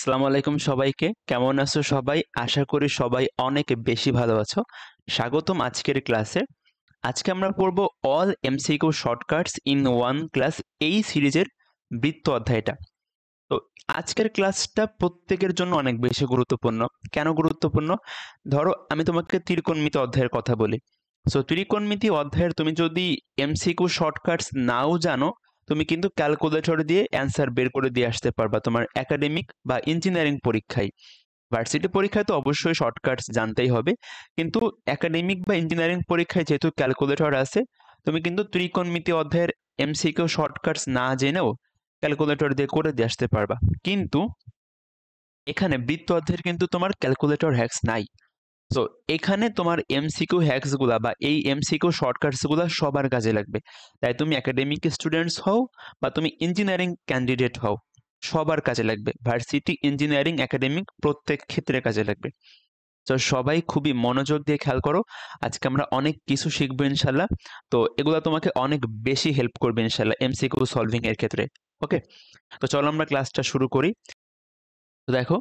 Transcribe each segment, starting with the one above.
আসসালামু আলাইকুম সবাইকে। কেমন আছো সবাই? আশা করি সবাই অনেক বেশি ভালো আছো। স্বাগতম আজকের ক্লাসে। আজকে আমরা পড়ব all MCQ shortcuts in one class এই সিরিজের বৃত্ত অধ্যায়টা। তো আজকের ক্লাসটা প্রত্যেকের জন্য অনেক বেশি গুরুত্বপূর্ণ। কেন গুরুত্বপূর্ণ? ধরো আমি তোমাকে ত্রিকোণমিতি অধ্যায়ের কথা বলি। সো ত্রিকোণমিতি অধ্যায়ের তুমি যদি এমসিকিউ শর্টকাটস নাও জানো, তুমি কিন্তু ক্যালকুলেটর দিয়ে অ্যান্সার বের করে দিয়ে আসতে পারবা তোমার একাডেমিক বা ইঞ্জিনিয়ারিং পরীক্ষায়। ভার্সিটি পরীক্ষায় তো অবশ্যই শর্টকাটস জানতেই হবে, কিন্তু একাডেমিক বা ইঞ্জিনিয়ারিং পরীক্ষায় যেহেতু ক্যালকুলেটর আছে, তুমি কিন্তু ত্রিকোণমিতি অধ্যায়ের এমসিকিউ শর্টকাটস না জেনেও ক্যালকুলেটর দিয়ে করে দিয়ে আসতে পারবা। কিন্তু এখানে বৃত্ত অধ্যায়ের কিন্তু তোমার ক্যালকুলেটর হ্যাক্স নাই। তো এখানে তোমার এমসিকিউ হ্যাক্স গুলা বা এই এমসিকিউ শর্টকাটস গুলা সবার কাজে লাগবে। তাই তুমি একাডেমিক স্টুডেন্টস হও বা তুমি ইঞ্জিনিয়ারিং ক্যান্ডিডেট হও, সবার কাজে লাগবে। ভার্সিটি, ইঞ্জিনিয়ারিং, একাডেমিক প্রত্যেক ক্ষেত্রে কাজে লাগবে। তো সবাই খুবই মনোযোগ দিয়ে খেয়াল করো। আজকে আমরা অনেক কিছু শিখবো ইনশাল্লাহ। তো এগুলা তোমাকে অনেক বেশি হেল্প করবে ইনশাল্লাহ এমসিকিউ সলভিং এর ক্ষেত্রে। ওকে, তো চলো আমরা ক্লাসটা শুরু করি। তো দেখো,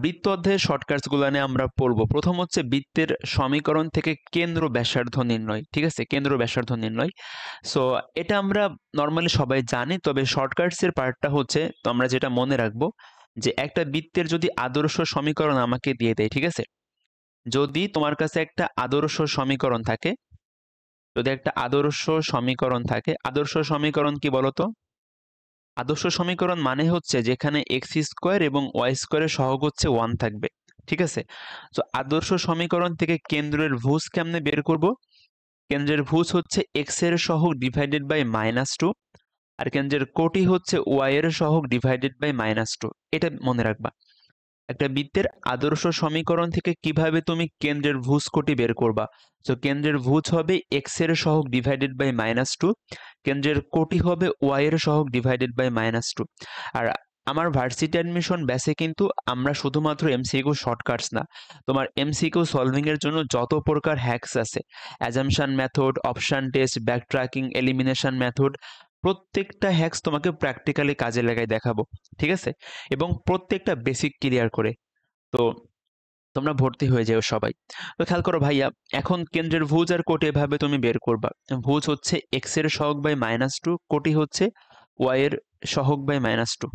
বৃত্ত অধ্যায়ের শর্টকাটস গুলো নিয়ে আমরা পড়বো। প্রথম হচ্ছে বৃত্তের সমীকরণ থেকে কেন্দ্র ব্যাসার্ধ নির্ণয়। ঠিক আছে, কেন্দ্র ব্যাসার্ধ নির্ণয়। সো এটা আমরা নর্মালি সবাই জানি, তবে শর্টকাটস এর পার্টটা হচ্ছে, তো আমরা যেটা মনে রাখবো যে একটা বৃত্তের যদি আদর্শ সমীকরণ আমাকে দিয়ে দেয়, ঠিক আছে, যদি তোমার কাছে একটা আদর্শ সমীকরণ থাকে, যদি একটা আদর্শ সমীকরণ থাকে, আদর্শ সমীকরণ কি বলতো? আদর্শ সমীকরণ মানে হচ্ছে যেখানে এক্স স্কোয়ার এবং ওয়াই স্কোয়ারের সহগ হচ্ছে 1 থাকবে। ঠিক আছে, তো আদর্শ সমীকরণ থেকে কেন্দ্রের ভুজ কেমনে বের করব? কেন্দ্রের ভুজ হচ্ছে এক্স এর সহগ ডিভাইডেড বাই -2, আর কেন্দ্রের কোটি হচ্ছে ওয়াই এর সহগ ডিভাইডেড বাই -2। এটা মনে রাখবা। একটা বৃত্তের আদর্শ সমীকরণ থেকে কিভাবে তুমি কেন্দ্রের ভুজ কোটি বের করবা? তো কেন্দ্রের ভুজ হবে এক্স এর সহগ ডিভাইডেড বাই -2, কেন্দ্রের কোটি হবে ওয়াই এর সহগ ডিভাইডেড বাই -2। আর আমার ভার্সিটি অ্যাডমিশন ব্যাচে কিন্তু আমরা শুধুমাত্র এমসিকিউ শর্টকাটস না, তোমার এমসিকিউ সলভিং এর জন্য যত প্রকার হ্যাকস আছে, assumption method, option test, back tracking, elimination method, প্রত্যেকটা হ্যাকস তোমাকে প্র্যাকটিক্যালি কাজে লাগাই দেখাবো। ঠিক আছে, এবং প্রত্যেকটা বেসিক ক্লিয়ার করে। তো তোমরা ভর্তি হয়ে যাও সবাই। তো খেয়াল করো ভাইয়া, এখন কেন্দ্রের ভুজ আর কোটি এভাবে তুমি বের করবা। ভুজ হচ্ছে এক্স এর সহগ বাই -2, কোটি হচ্ছে ওয়াই এর সহগ বাই -2।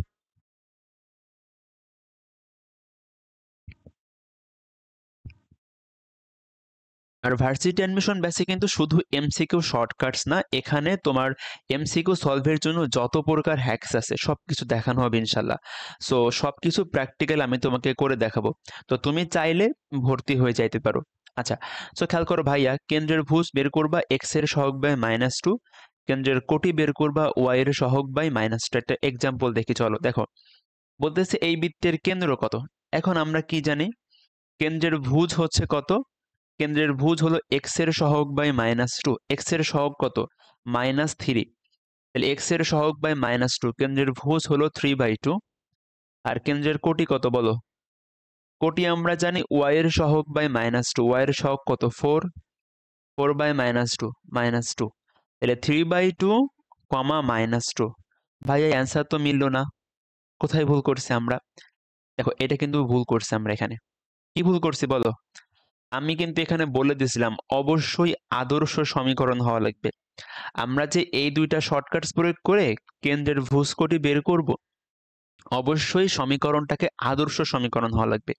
আর ভার্সিটি অ্যাডমিশন ব্যাচে কিন্তু শুধু এমসিকিউ শর্টকাটস না, এখানে তোমার এমসিকিউ সলভের জন্য যত প্রকার হ্যাকস আছে সবকিছু দেখানো হবে ইনশাল্লাহ। সো সবকিছু প্র্যাকটিক্যাল আমি তোমাকে করে দেখাবো। তো তুমি চাইলে ভর্তি হয়ে যাইতে পারো। আচ্ছা, সো খেয়াল করো ভাইয়া, কেন্দ্রের ভুজ বের করবা এক্স এর সহগ বাই -2, কেন্দ্রের কোটি বের করবা ওয়াই এর সহগ বাই -2। একটা এক্সাম্পল দেখি, চলো দেখো। বলতেছে এই বৃত্তের কেন্দ্র কত। এখন আমরা কি জানি? কেন্দ্রের ভুজ হচ্ছে কত? কেন্দ্রের ভুজ হলো এক্স এর সহগ বাই -2। এক্স এর সহগ কত? -3। তাহলে এক্স এর সহগ বাই -2, কেন্দ্রের ভুজ হলো 3/2। আর কেন্দ্রের কোটি কত বলো? কোটি আমরা জানি ওয়াই এর সহগ বাই -2। ওয়াই এর সহগ কত? 4। 4/-2, -2। তাহলে 3/2 কমা -2। ভাইয়া অ্যান্সার তো মিললো না, কোথায় ভুল করছি আমরা? দেখো, এটা কিন্তু ভুল করছি আমরা এখানে। কি ভুল করছি বলো? আমি কিন্তু এখানে বলে দিয়েছিলাম অবশ্যই আদর্শ সমীকরণ হওয়া লাগবে। আমরা যে এই দুইটা শর্টকাটস প্রয়োগ করে কেন্দ্রের ভুজ-কোটি বের করব, অবশ্যই সমীকরণটাকে আদর্শ সমীকরণ হওয়া লাগবে।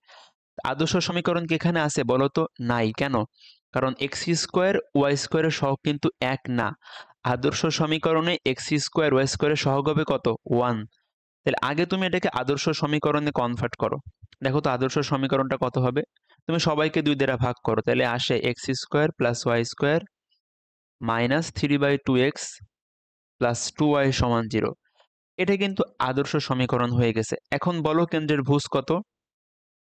আদর্শ সমীকরণ কি এখানে আছে বলো তো? নাই। কেন? কারণ এক্স স্কোয়ার ওয়াই স্কোয়ারের সহগ কিন্তু এক না। আদর্শ সমীকরণে এক্স স্কোয়ার ওয়াই স্কোয়ারের সহগ হবে কত? 1। তাহলে আগে তুমি এটাকে আদর্শ সমীকরণে কনভার্ট করো। দেখো তো আদর্শ সমীকরণটা কত হবে। তুমি সবাইকে 2 দ্বারা ভাগ করো, তাহলে আসে x square plus y square -3/2x plus 2y সমান 0। এটা কিন্তু আদর্শ সমীকরণ হয়ে গেছে। এখন বলো কেন্দ্রের ভুজ কত?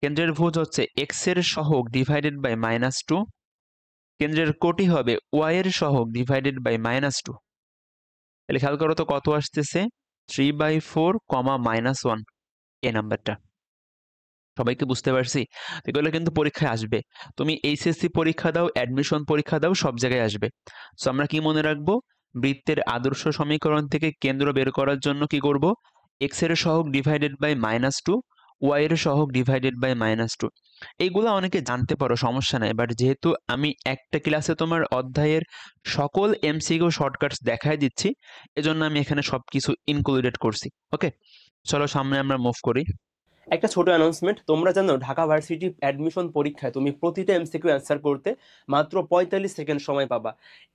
কেন্দ্রের ভুজ হচ্ছে এক্স এর সহগ ডিভাইডেড বাই -2, কেন্দ্রের কোটি হবে ওয়াই এর সহগ ডিভাইডেড বাই -2। তাহলে খেয়াল করো তো কত আসতেছে? 3/4 কমা -1, এই নাম্বারটা। সবাইকে বুঝতে পারছি? এগুলো কিন্তু পরীক্ষায় আসবে। তুমি এইচএসসি পরীক্ষা দাও, অ্যাডমিশন পরীক্ষা দাও, সব জায়গায় আসবে। সো আমরা কি মনে রাখবো? বৃত্তের আদর্শ সমীকরণ থেকে কেন্দ্র বের করার জন্য কি করব? এক্স এর সহগ ডিভাইডেড বাই -2, ওয়াই এর সহগ ডিভাইডেড বাই -2। এইগুলো অনেকে জানতে পারো, সমস্যা নাই, বাট যেহেতু আমি একটা ক্লাসে তোমার অধ্যায়ের সকল এমসিকিউ শর্টকাটস দেখাই দিচ্ছি, এজন্য আমি এখানে সবকিছু ইনক্লুডেড করছি। ওকে, চলো সামনে আমরা মুভ করি। একটা ছোট অ্যানাউন্সমেন্ট, তোমরা জানো ঢাকা ভার্সিটি অ্যাডমিশন পরীক্ষায় তুমি প্রতিটা এমসিকিউ অ্যান্সার করতে মাত্র 45 সেকেন্ড সময় পাবা,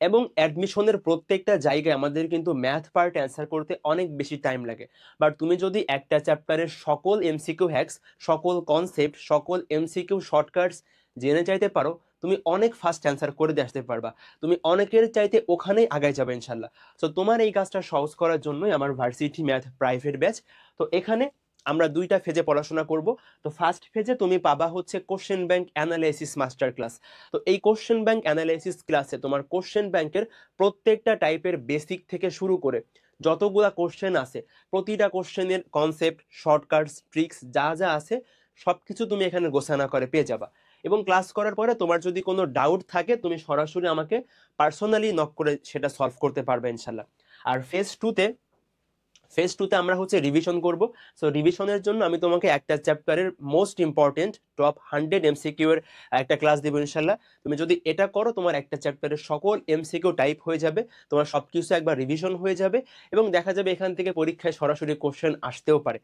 এবং অ্যাডমিশনের প্রত্যেকটা জায়গায় আমাদের কিন্তু ম্যাথ পার্ট অ্যান্সার করতে অনেক বেশি টাইম লাগে। বাট তুমি যদি একটা চ্যাপ্টারের সকল এমসিকিউ হ্যাক্স, সকল কনসেপ্ট, সকল এমসিকিউ শর্টকাটস জেনে চাইতে পারো, তুমি অনেক ফাস্ট অ্যান্সার করে দিয়ে আসতে পারবা। তুমি অনেকের চাইতে ওখানেই আগায় যাবে ইনশাল্লাহ। সো তোমার এই কাজটা সহজ করার জন্যই আমার ভার্সিটি ম্যাথ প্রাইভেট ব্যাচ। তো এখানে আমরা দুইটা ফেজে পড়াশোনা করব। তো ফার্স্ট ফেজে তুমি পাবা হচ্ছে question bank analysis master class. তো এই কোশ্চেন ব্যাংক অ্যানালাইসিস ক্লাসে তোমার কোশ্চেন ব্যাংকের প্রত্যেকটা টাইপের বেসিক থেকে শুরু করে যতগুলা কোশ্চেন আছে, প্রতিটা কোশ্চেনের কনসেপ্ট, শর্টকাটস, ট্রিক্স যা যা আছে সব কিছু তুমি এখানে গোছানো করে পেয়ে যাবা। এবং ক্লাস করার পরে তোমার যদি কোনো ডাউট থাকে, তুমি সরাসরি আমাকে পার্সোনালি নক করে সেটা সলভ করতে পারবে ইনশাল্লাহ। আর ফেজ টুতে আমরা হচ্ছে রিভিশন করব। সো রিভিশনের জন্য আমি তোমাকে একটা চ্যাপ্টারের মোস্ট ইম্পর্টেন্ট টপ 100 এমসিকিউ এর একটা ক্লাস দেবো ইনশাল্লাহ। তুমি যদি এটা করো, তোমার একটা চ্যাপ্টারের সকল এমসিকিউ টাইপ হয়ে যাবে, তোমার সব কিছু একবার রিভিশন হয়ে যাবে, এবং দেখা যাবে এখান থেকে পরীক্ষায় সরাসরি কোশ্চেন আসতেও পারে।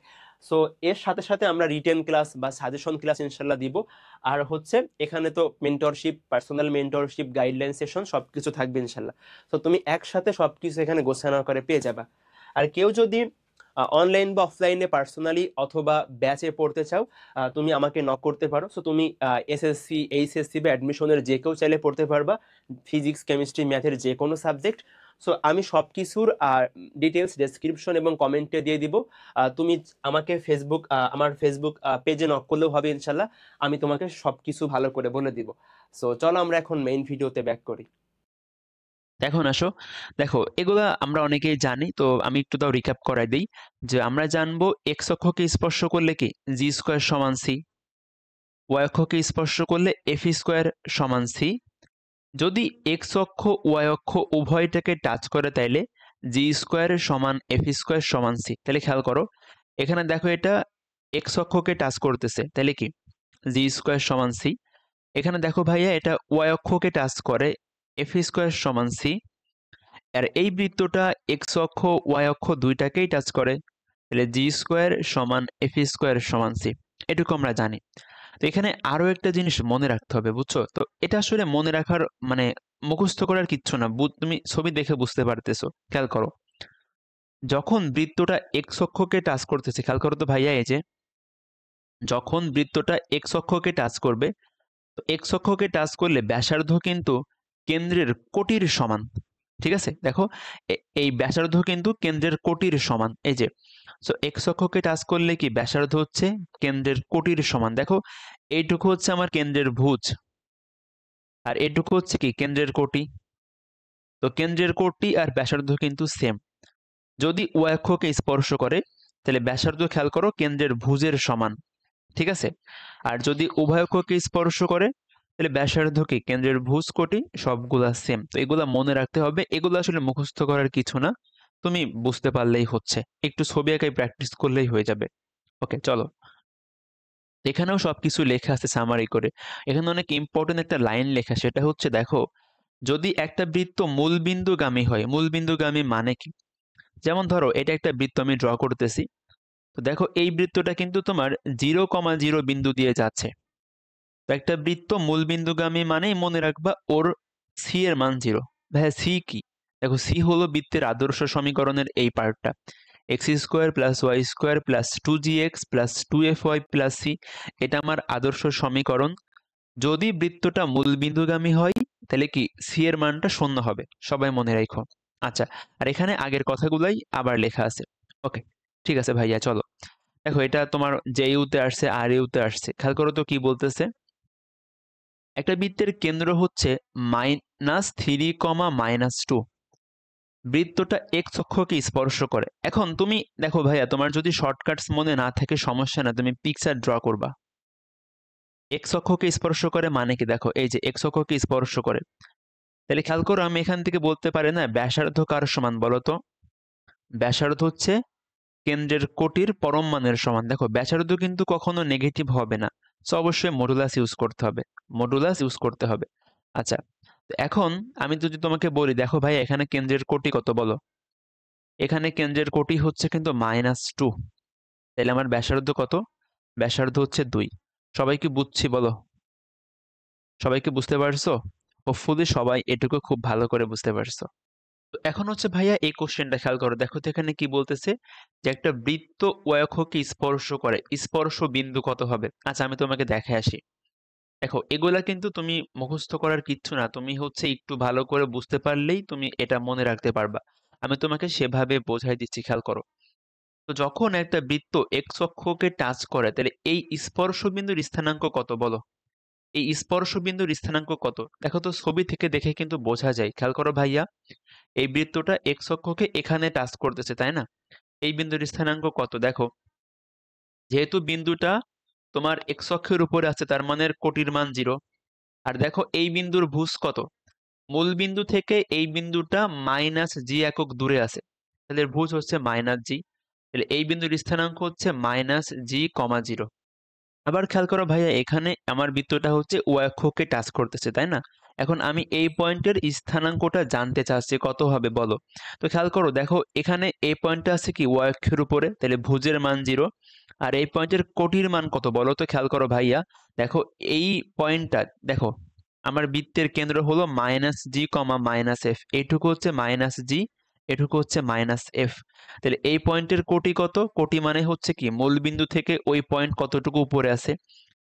সো এর সাথে সাথে আমরা রিটেন ক্লাস বা সাজেশন ক্লাস ইনশাল্লাহ দিব। আর হচ্ছে এখানে তো mentorship, personal mentorship, guideline session সব কিছু থাকবে ইনশাল্লাহ। তো তুমি একসাথে সব কিছু এখানে গোছানো করে পেয়ে যাবা। আর কেউ যদি অনলাইন বা অফলাইনে পার্সোনালি অথবা ব্যাচে পড়তে চাও, তুমি আমাকে নক করতে পারো। সো তুমি এসএসসি, এইচএসসি বা অ্যাডমিশনের যে কেউ চাইলে পড়তে পারবা, ফিজিক্স, কেমিস্ট্রি, ম্যাথের যে কোনো সাবজেক্ট। সো আমি সব কিছুর ডিটেলস ডেসক্রিপশন এবং কমেন্টে দিয়ে দিব। তুমি আমাকে আমার ফেসবুক পেজে নক করলেও হবে ইনশাল্লাহ, আমি তোমাকে সব কিছু ভালো করে বলে দিব। সো চলো আমরা এখন মেইন ভিডিওতে ব্যাক করি। এখন আসো, দেখো এগুলা আমরা অনেকেই জানি, তো আমি একটু তাও রিক্যাপ করাই দিই যে আমরা জানবো এক্স অক্ষকে স্পর্শ করলে কি জি স্কোয়ার সমান সি, ওয়াই অক্ষকে স্পর্শ করলে এফ স্কোয়ার সমান সি। যদি এক্স অক্ষ ওয়াই অক্ষ উভয়টাকে টাচ করে তাইলে জি স্কোয়ার সমান এফ স্কোয়ার সমান সি। তাহলে খেয়াল করো, এখানে দেখো এটা এক্স অক্ষকে টাচ করতেছে, তাহলে কি জি স্কোয়ার সমান সি। এখানে দেখো ভাইয়া এটা ওয়াই অক্ষকে টাচ করে, এফ স্কোয়ার সমান সি। আর এই বৃত্তটা এক্স অক্ষ ওয়াই অক্ষ দুইটাকেই টাচ করে, তাহলে জি স্কোয়ার সমান এফ স্কোয়ার সমান সি। এটুকু আমরা জানি। তো এখানে আরো একটা জিনিস মনে রাখতে হবে, বুঝছো? তো এটা আসলে মনে রাখার মানে মুখস্থ করার কিচ্ছু না, তুমি ছবি দেখে বুঝতে পারতেছো। খেয়াল করো, যখন বৃত্তটা এক্স অক্ষকে টাচ করতেছে, খেয়াল করো তো ভাইয়া, এই যে যখন বৃত্তটা এক্স অক্ষকে টাচ করবে, তো এক্স অক্ষকে টাচ করলে ব্যাসার্ধ কিন্তু কেন্দ্রের কোটির সমান। ঠিক আছে, দেখো এই ব্যাসার্ধ কিন্তু কেন্দ্রের কোটির সমান। এই যে সো এক্স অক্ষকে টাচ করলে কি ব্যাসার্ধ হচ্ছে কেন্দ্রের কোটির সমান। দেখো এইটুকু হচ্ছে আমার কেন্দ্রের ভুজ, আর এটুকু হচ্ছে কি কেন্দ্রের কোটি। তো কেন্দ্রের কোটি আর ব্যাসার্ধ কিন্তু সেম। যদি ওয়াই অক্ষকে স্পর্শ করে তাহলে ব্যাসার্ধ, খেয়াল করো, কেন্দ্রের ভুজের সমান। ঠিক আছে, আর যদি উভয় অক্ষকে স্পর্শ করে তাহলে ব্যাসার্ধ কি কেন্দ্রের ভুজ কোটি, সবগুলা সেম। তো এগুলা মনে রাখতে হবে, এগুলো আসলে মুখস্থ করার কিছু না, তুমি বুঝতে পারলেই হচ্ছে, একটু ছবি আঁকাই প্র্যাকটিস করলেই হয়ে যাবে। ওকে চলো, এখানেও সবকিছু লেখা আছে সামারি করে। এখানে অনেক ইম্পর্টেন্ট একটা লাইন লেখা, সেটা হচ্ছে দেখো, যদি একটা বৃত্ত মূলবিন্দুগামী হয়, মূলবিন্দুগামী মানে কি? যেমন ধরো এটা একটা বৃত্ত আমি ড্র করতেছি, তো দেখো এই বৃত্তটা কিন্তু তোমার 0,0 বিন্দু দিয়ে যাচ্ছে। তো একটা বৃত্ত মূলবিন্দুগামী মানেই মনে রাখবা ওর সি এর মান 0। ভাই সি কি? দেখো সি হলো বৃত্তের আদর্শ সমীকরণের এই পার্টটা, x square plus y square plus 2gx plus 2fy plus c. এটা আমার আদর্শ সমীকরণ। যদি বৃত্তটা মূলবিন্দুগামী হয় তাহলে কি সি এর মানটা 0 হবে, সবাই মনে রাখো। আচ্ছা, আর এখানে আগের কথাগুলাই আবার লেখা আছে। ওকে ঠিক আছে ভাইয়া, চলো দেখো এটা তোমার জে ইউতে আসছে আর ইউতে আসছে, খেয়াল করো তো কি বলতেছে। একটা বৃত্তের কেন্দ্র হচ্ছে -3, -2। বৃত্তটা এক্স অক্ষকে স্পর্শ করে। এখন তুমি দেখো ভাইয়া, তোমার যদি শর্টকাটস মনে না থাকে সমস্যা না, তুমি পিকচার ড্র করবা। এক্স অক্ষকে স্পর্শ করে মানে কি, দেখো এই যে এক্স অক্ষকে স্পর্শ করে, তাহলে খেয়াল করো আমি এখান থেকে বলতে পারি না ব্যাসার্ধ কার সমান বলো তো? ব্যাসার্ধ হচ্ছে কেন্দ্রের কোটির পরম মানের সমান। দেখো ব্যাসার্ধ কিন্তু কখনো নেগেটিভ হবে না, সো অবশ্যই মডুলাস ইউজ করতে হবে, মডুলাস ইউজ করতে হবে। আচ্ছা, তো এখন আমি যদি তোমাকে বলি, দেখো ভাই এখানে কেন্দ্রের কোটি কত বলো? এখানে কেন্দ্রের কোটি হচ্ছে কিন্তু -2, তাহলে আমার ব্যাসার্ধ কত? ব্যাসার্ধ হচ্ছে 2। সবাই কি বুঝছি বলো? সবাই কি বুঝতে পারছো? হোপফুলি সবাই এটুকু খুব ভালো করে বুঝতে পারছো। তো এখন হচ্ছে ভাইয়া এই কোশ্চেনটা খেয়াল করো, দেখো তো এখানে কি বলতেছে যে একটা বৃত্ত অক্ষকে স্পর্শ করে, স্পর্শ বিন্দু কত হবে? আচ্ছা আমি তোমাকে দেখে আসি। দেখো এগুলা কিন্তু তুমি মুখস্থ করার কিচ্ছু না, তুমি হচ্ছে একটু ভালো করে বুঝতে পারলেই তুমি এটা মনে রাখতে পারবা। আমি তোমাকে সেভাবে বোঝাই দিচ্ছি, খেয়াল করো। তো যখন একটা বৃত্ত এক্স অক্ষকে টাচ করে, তাহলে এই স্পর্শ বিন্দুর স্থানাঙ্ক কত বলো? এই স্পর্শ বিন্দুর স্থানাঙ্ক কত? দেখো তো ছবি থেকে দেখে কিন্তু বোঝা যায়, খেয়াল করো ভাইয়া। এই বৃত্তটা এক্স অক্ষকে এখানে টাচ করতেছে, তাই না? এই বিন্দুর স্থানাঙ্ক কত দেখো? যেহেতু বিন্দুটা তোমার এক্স অক্ষের উপরে আছে, তার মানে কোটির মান 0। আর দেখো এই বিন্দুর ভুজ কত? মূল বিন্দু থেকে এই বিন্দুটা -g একক দূরে আছে, তাহলে এর ভুজ হচ্ছে -g। তাহলে এই বিন্দুর স্থানাঙ্ক হচ্ছে -g,0। আবার খেয়াল করো ভাইয়া, এখানে আমার বৃত্তটা হচ্ছে ও অক্ষকে টাচ করতেছে, তাই না? এখন আমি এই পয়েন্টের স্থানাঙ্কটা জানতে চাচ্ছি কত হবে বলো? তো খেয়াল করো, দেখো এখানে এই পয়েন্টটা আছে কি ও অক্ষের উপরে, তাহলে ভুজের মান 0। আর এই পয়েন্টের কোটির মান কত বলো তো? খেয়াল করো ভাইয়া, দেখো এই পয়েন্টটা, দেখো আমার বৃত্তের কেন্দ্র হলো -g,-f, এইটুকু হচ্ছে -g, এটুকু হচ্ছে -f। তাহলে এই পয়েন্টের কোটি কত? কোটি মানে হচ্ছে কি মূল বিন্দু থেকে ওই পয়েন্ট কতটুকু উপরে আছে,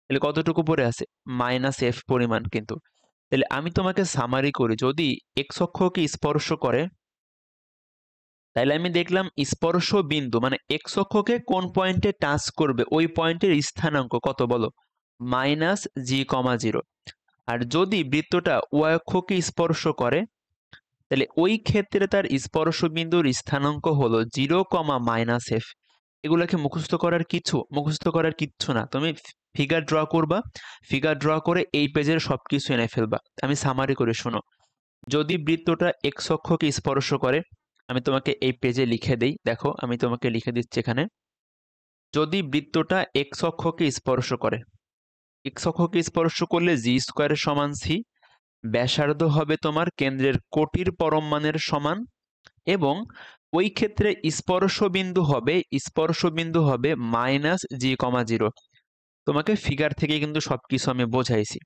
তাহলে কতটুকু উপরে আছে? -f পরিমাণ কিন্তু। তাহলে আমি তোমাকে সামারি করি, যদি এক্স অক্ষকে স্পর্শ করে, তাহলে আমি দেখলাম স্পর্শ বিন্দু মানে এক্স অক্ষকে কোন পয়েন্টে টাচ করবে ওই পয়েন্টের স্থানাঙ্ক কত বলো? -g,0। আর যদি বৃত্তটা ওয়াই অক্ষকে স্পর্শ করে, তাহলে ওই ক্ষেত্রে তার স্পর্শ বিন্দুর স্থানাঙ্ক হলো 0,-f। এগুলাকে মুখস্থ করার কিচ্ছু না, তুমি ফিগার ড্র করবা, ফিগার ড্র করে এই পেজের সবকিছু এনে ফেলবা। আমি সামারি করে শোনো, যদি বৃত্তটা এক্স অক্ষকে স্পর্শ করে, আমি তোমাকে এই পেজে লিখে দেই, দেখো আমি তোমাকে লিখে দিচ্ছি এখানে। যদি বৃত্তটা এক্স অক্ষকে স্পর্শ করে, এক্স অক্ষকে স্পর্শ করলে g² সমান c, ব্যাসার্ধ হবে তোমার কেন্দ্রের কোটির পরম মানের সমান, এবং ওই ক্ষেত্রে স্পর্শ বিন্দু হবে -g,0। তোমাকে ফিগার থেকে কিন্তু সবকিছু আমি বোঝাইছি।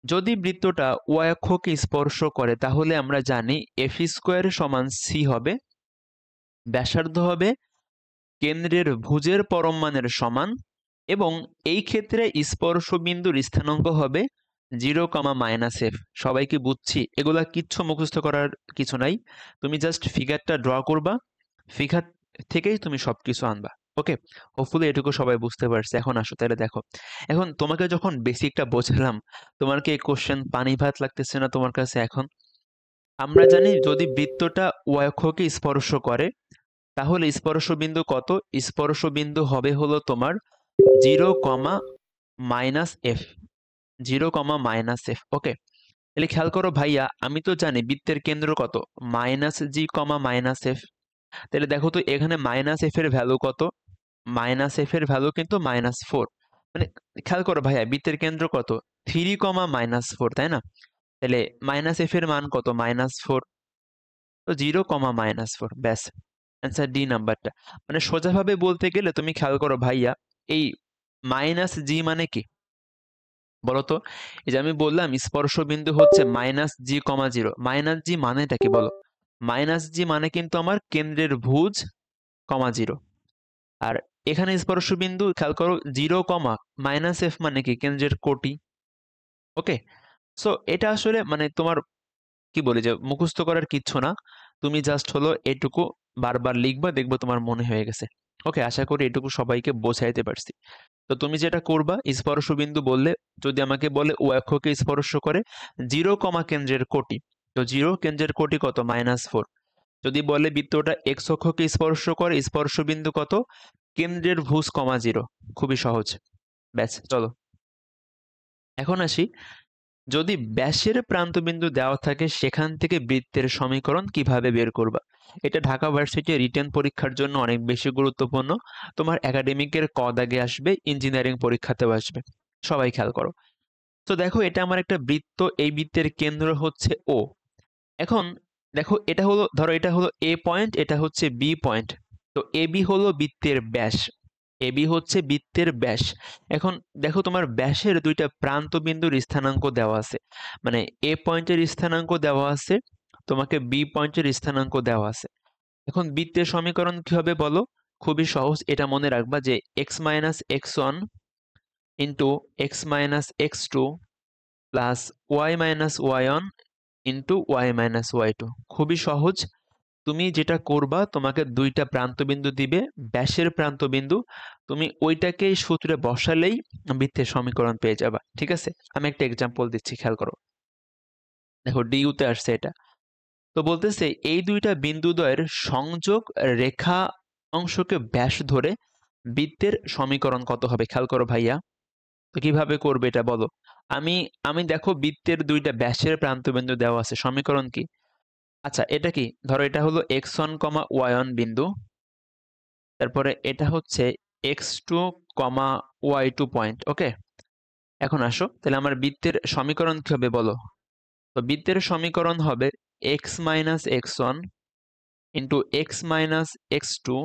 যদি বৃত্তটা ওয়াই অক্ষকে স্পর্শ করে, তাহলে আমরা জানি f² সমান c হবে, ব্যাসার্ধ হবে কেন্দ্রের ভুজের পরম মানের সমান, এবং এই ক্ষেত্রে স্পর্শ বিন্দুর স্থানাঙ্ক হবে 0,-f। সবাই কি বুঝছি? এগুলা কিচ্ছু মুখস্থ করার কিছু নাই, তুমি জাস্ট ফিগারটা ড্র করবা, ফিগার থেকেই তুমি সবকিছু আনবা। ওকে, হোপফুলি এটুকু সবাই বুঝতে পারছে। এখন আসো তাহলে দেখো, এখন তোমাকে যখন বেসিকটা বোঝালাম, তোমার কি এই কোশ্চেন পানি ভাত লাগতেছে না তোমার কাছে এখন? আমরা জানি যদি বৃত্তটা ওয়াই অক্ষকে স্পর্শ করে, তাহলে স্পর্শ বিন্দু কত? স্পর্শ বিন্দু হবে হলো তোমার 0,-f, 0,-f। ওকে, তাহলে খেয়াল করো ভাইয়া, আমি তো জানি বৃত্তের কেন্দ্র কত? -g,-f। তাহলে দেখো তো এখানে -f এর ভ্যালু কত? -f এর ভ্যালু কিন্তু -4। মানে খেয়াল করো ভাইয়া, বৃত্তের কেন্দ্র কত? 3, তাই না? তাহলে -f এর মান কত? -4। তো 0,-4, ব্যাস, অ্যান্সার ডি নাম্বারটা। মানে সোজাভাবে বলতে গেলে তুমি খেয়াল করো ভাইয়া, এই -g মানে কি বলতো? এই যে আমি বললাম স্পর্শ বিন্দু হচ্ছে -g,0। -g মানেটা কি বলো? -g মানে কিন্তু আমার কেন্দ্রের ভুজ, ,0। আর এখানে স্পর্শ বিন্দু খেয়াল করো 0, -f মানে কি? কেন্দ্রের কোটি। ওকে, সো এটা আসলে মানে তোমার কি বলি যে মুখস্থ করার কিচ্ছু না, তুমি জাস্ট হলো এটুকু বারবার লিখবা, দেখবো তোমার মনে হয়ে গেছে। ওকে, আশা করি এটুকু সবাইকে বোঝাইতে পারছি। তো তুমি যেটা করবা, স্পর্শ বিন্দু বললে, যদি আমাকে বলে ও অক্ষকে স্পর্শ করে 0, কেন্দ্রের কোটি, তো 0 কেন্দ্রের কোটি কত? -4। যদি বলে বৃত্তটা এক্স অক্ষকে স্পর্শ করে, স্পর্শ বিন্দু কত? কেন্দ্রের ভুজ, ,0। খুবই সহজ। ব্যাস, চলো এখন আসি, যদি ব্যাসের প্রান্তবিন্দু দেওয়া থাকে সেখান থেকে বৃত্তের সমীকরণ কিভাবে বের করবা? এটা ঢাকা ভার্সিটি রিটেন পরীক্ষার জন্য অনেক বেশি গুরুত্বপূর্ণ। তোমার একাডেমিকের ক দাগে আসবে, ইঞ্জিনিয়ারিং পরীক্ষাতেও আসবে। সবাই খেয়াল করো। তো দেখো এটা আমার একটা বৃত্ত, এই বৃত্তের কেন্দ্র হচ্ছে ও। এখন দেখো এটা হলো, ধরো এটা হলো এ পয়েন্ট, এটা হচ্ছে বি পয়েন্ট। তো এ বি হলো বৃত্তের ব্যাস, এ বি হচ্ছে বৃত্তের ব্যাস। এখন দেখো তোমার ব্যাসের দুইটা প্রান্ত বিন্দুর স্থানাঙ্ক দেওয়া আছে, মানে এ পয়েন্টের স্থানাঙ্ক দেওয়া আছে, তোমাকে বি পয়েন্টের স্থানাঙ্ক দেওয়া আছে। এখন বৃত্তের সমীকরণ কি হবে বলো? খুবই সহজ, এটা মনে রাখবা যে x minus x one into x minus x two plus y minus y one into y minus y two. খুবই সহজ। তুমি যেটা করবা, তোমাকে দুইটা প্রান্তবিন্দু দিবে, ব্যাসের প্রান্তবিন্দু, তুমি ওইটাকেই সূত্রে বসালেই বৃত্তের সমীকরণ পেয়ে যাবা। ঠিক আছে, আমি একটা এক্সাম্পল দিচ্ছি, খেয়াল করো। দেখো ডিইউতে আসছে এটা। তো বলতেছে এই দুইটা বিন্দুদ্বয়ের সংযোগ রেখা অংশকে ব্যাস ধরে বৃত্তের সমীকরণ কত হবে? খেয়াল করো ভাইয়া। তো কিভাবে করবে এটা বলো? আমি আমি দেখো বৃত্তের দুইটা ব্যাসের প্রান্তবিন্দু দেওয়া আছে, সমীকরণ কি? আচ্ছা এটা কি, ধরো এটা হলো x1, y1 বিন্দু, তারপরে এটা হচ্ছে x2, y2 পয়েন্ট। ওকে, এখন আসো তাহলে আমার বৃত্তের সমীকরণ কি হবে বলো? তো বৃত্তের সমীকরণ হবে x minus x one into x minus x two